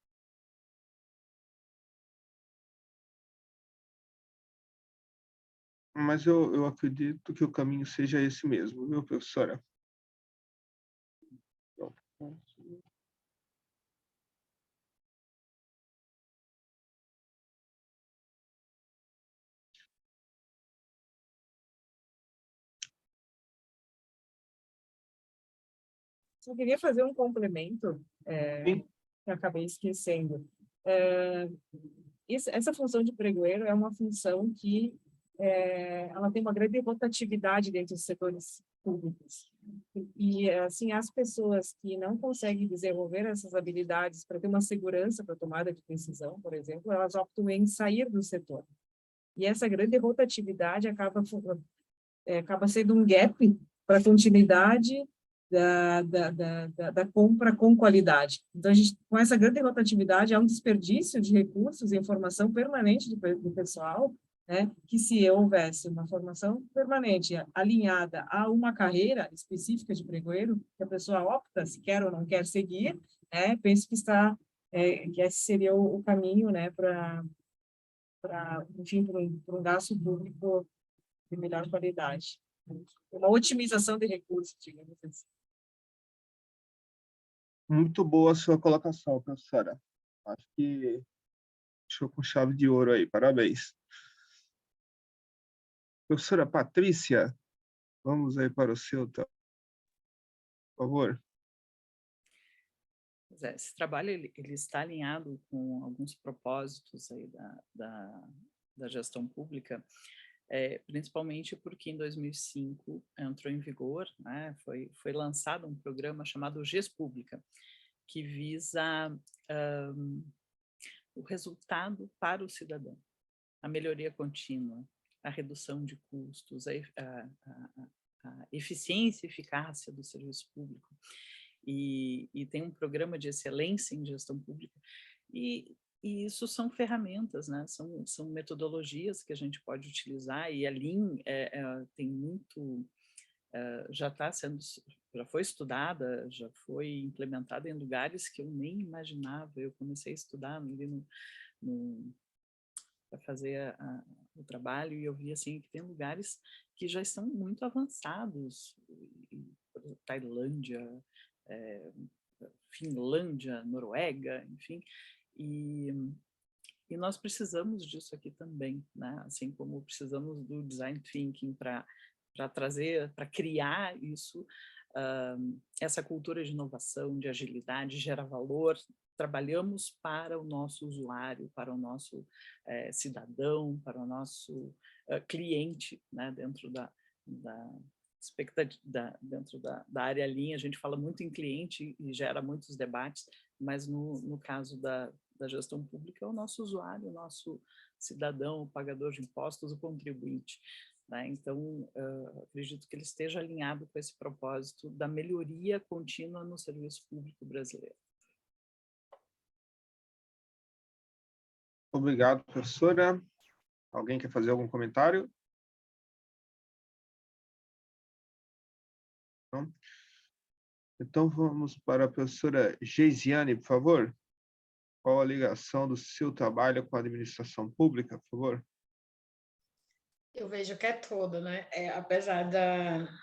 Mas eu acredito que o caminho seja esse mesmo, viu, professora? Só queria fazer um complemento, que eu acabei esquecendo. Essa função de pregoeiro é uma função que ela tem uma grande rotatividade dentro dos setores públicos. E, assim, as pessoas que não conseguem desenvolver essas habilidades para ter uma segurança para a tomada de decisão, por exemplo, elas optam em sair do setor. E essa grande rotatividade acaba sendo um gap para a continuidade da compra com qualidade. Então, com essa grande rotatividade, há um desperdício de recursos e informação permanente do pessoal, né, que se houvesse uma formação permanente alinhada a uma carreira específica de pregoeiro, que a pessoa opta se quer ou não quer seguir, né, penso que que esse seria o caminho, né, enfim, para um gasto público de melhor qualidade. Uma otimização de recursos, digamos assim. Muito boa a sua colocação, professora. Acho que deixou com chave de ouro aí. Parabéns. Professora Patrícia, vamos aí para o seu, por favor. Esse trabalho ele está alinhado com alguns propósitos aí da gestão pública, principalmente porque em 2005 entrou em vigor, né, foi lançado um programa chamado GES Pública, que visa o resultado para o cidadão, a melhoria contínua, a redução de custos, a eficiência e eficácia do serviço público. E tem um programa de excelência em gestão pública, e isso são ferramentas, né? São metodologias que a gente pode utilizar, e a Lean tem muito, já foi estudada, já foi implementada em lugares que eu nem imaginava. Eu comecei a estudar ali para fazer o trabalho, e eu vi assim que tem lugares que já estão muito avançados, Tailândia, Finlândia, Noruega, enfim, e nós precisamos disso aqui também, né? Assim como precisamos do design thinking para trazer, para criar isso, essa cultura de inovação, de agilidade, gera valor. Trabalhamos para o nosso usuário, para o nosso cidadão, para o nosso cliente, né? Dentro da dentro da área Lean, a gente fala muito em cliente e gera muitos debates, mas no caso da gestão pública é o nosso usuário, o nosso cidadão, o pagador de impostos, o contribuinte, né? Então, acredito que ele esteja alinhado com esse propósito da melhoria contínua no serviço público brasileiro. Obrigado, professora. Alguém quer fazer algum comentário? Não? Então, vamos para a professora Geisiane, por favor. Qual a ligação do seu trabalho com a administração pública, por favor? Eu vejo que é todo, né? Apesar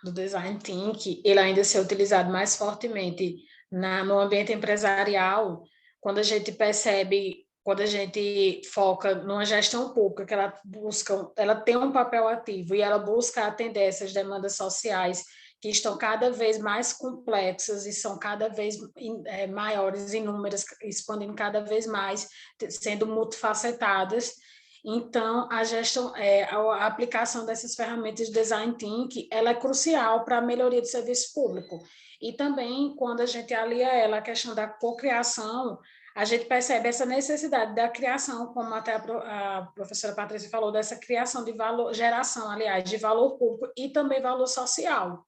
do design thinking, ele ainda ser utilizado mais fortemente no ambiente empresarial, quando a gente percebe, quando a gente foca numa gestão pública, que ela tem um papel ativo e ela busca atender essas demandas sociais que estão cada vez mais complexas e são cada vez maiores em números, expandindo cada vez mais, sendo multifacetadas. Então, a aplicação dessas ferramentas de Design Thinking, ela é crucial para a melhoria do serviço público. E também, quando a gente alia ela à questão da cocriação, a gente percebe essa necessidade da criação, como até a professora Patrícia falou, dessa criação de valor, geração, aliás, de valor público e também valor social.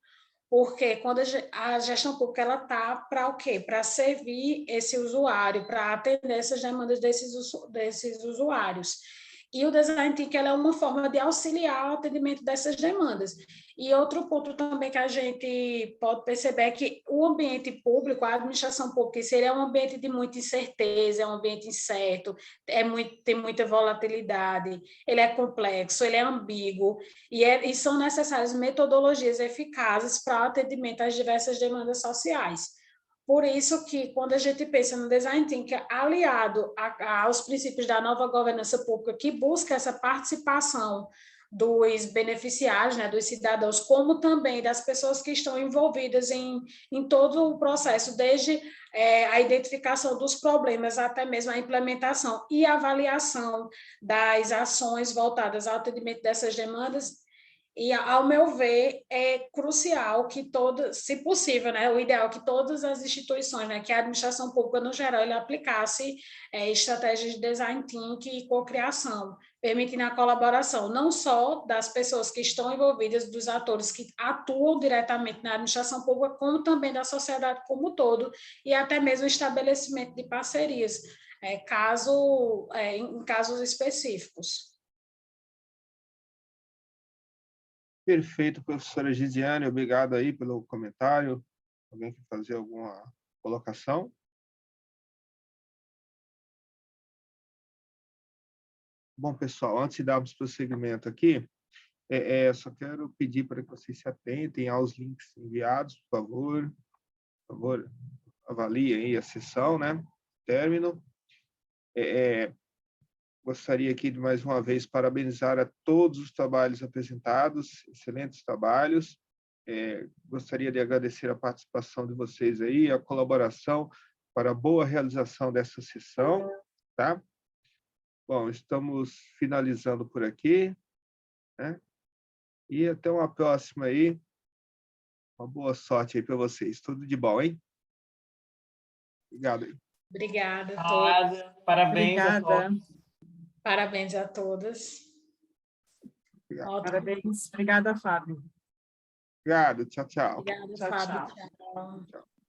Porque quando a gestão pública ela está para o quê? Para servir esse usuário, para atender essas demandas desses usuários. E o Design Thinking é uma forma de auxiliar o atendimento dessas demandas. E outro ponto também que a gente pode perceber é que o ambiente público, a administração pública, seria um ambiente de muita incerteza, é um ambiente incerto, tem muita volatilidade, ele é complexo, ele é ambíguo, e são necessárias metodologias eficazes para o atendimento às diversas demandas sociais. Por isso que, quando a gente pensa no Design Thinking aliado aos princípios da nova governança pública, que busca essa participação dos beneficiários, né, dos cidadãos, como também das pessoas que estão envolvidas em todo o processo, desde a identificação dos problemas até mesmo a implementação e avaliação das ações voltadas ao atendimento dessas demandas. E, ao meu ver, é crucial que se possível, né, o ideal é que todas as instituições, né, que a administração pública, no geral, ele aplicasse estratégias de design thinking e cocriação, permitindo a colaboração não só das pessoas que estão envolvidas, dos atores que atuam diretamente na administração pública, como também da sociedade como um todo, e até mesmo o estabelecimento de parcerias, em casos específicos. Perfeito, professora Gisiane, obrigado aí pelo comentário. Alguém quer fazer alguma colocação? Bom, pessoal, antes de darmos prosseguimento aqui, só quero pedir para que vocês se atentem aos links enviados, por favor. Por favor, avaliem aí a sessão, né? Término. Gostaria aqui de, mais uma vez, parabenizar a todos os trabalhos apresentados, excelentes trabalhos. Gostaria de agradecer a participação de vocês aí, a colaboração para a boa realização dessa sessão, tá? Bom, estamos finalizando por aqui, né? E até uma próxima aí. Uma boa sorte aí para vocês. Tudo de bom, hein? Obrigado aí. Obrigada a todos. Parabéns a Obrigada. todos. Parabéns a todas. Obrigado. Parabéns. Obrigada, Fábio. Obrigado. Tchau, tchau. Obrigada, Tchau, Fábio. tchau. Tchau. Tchau.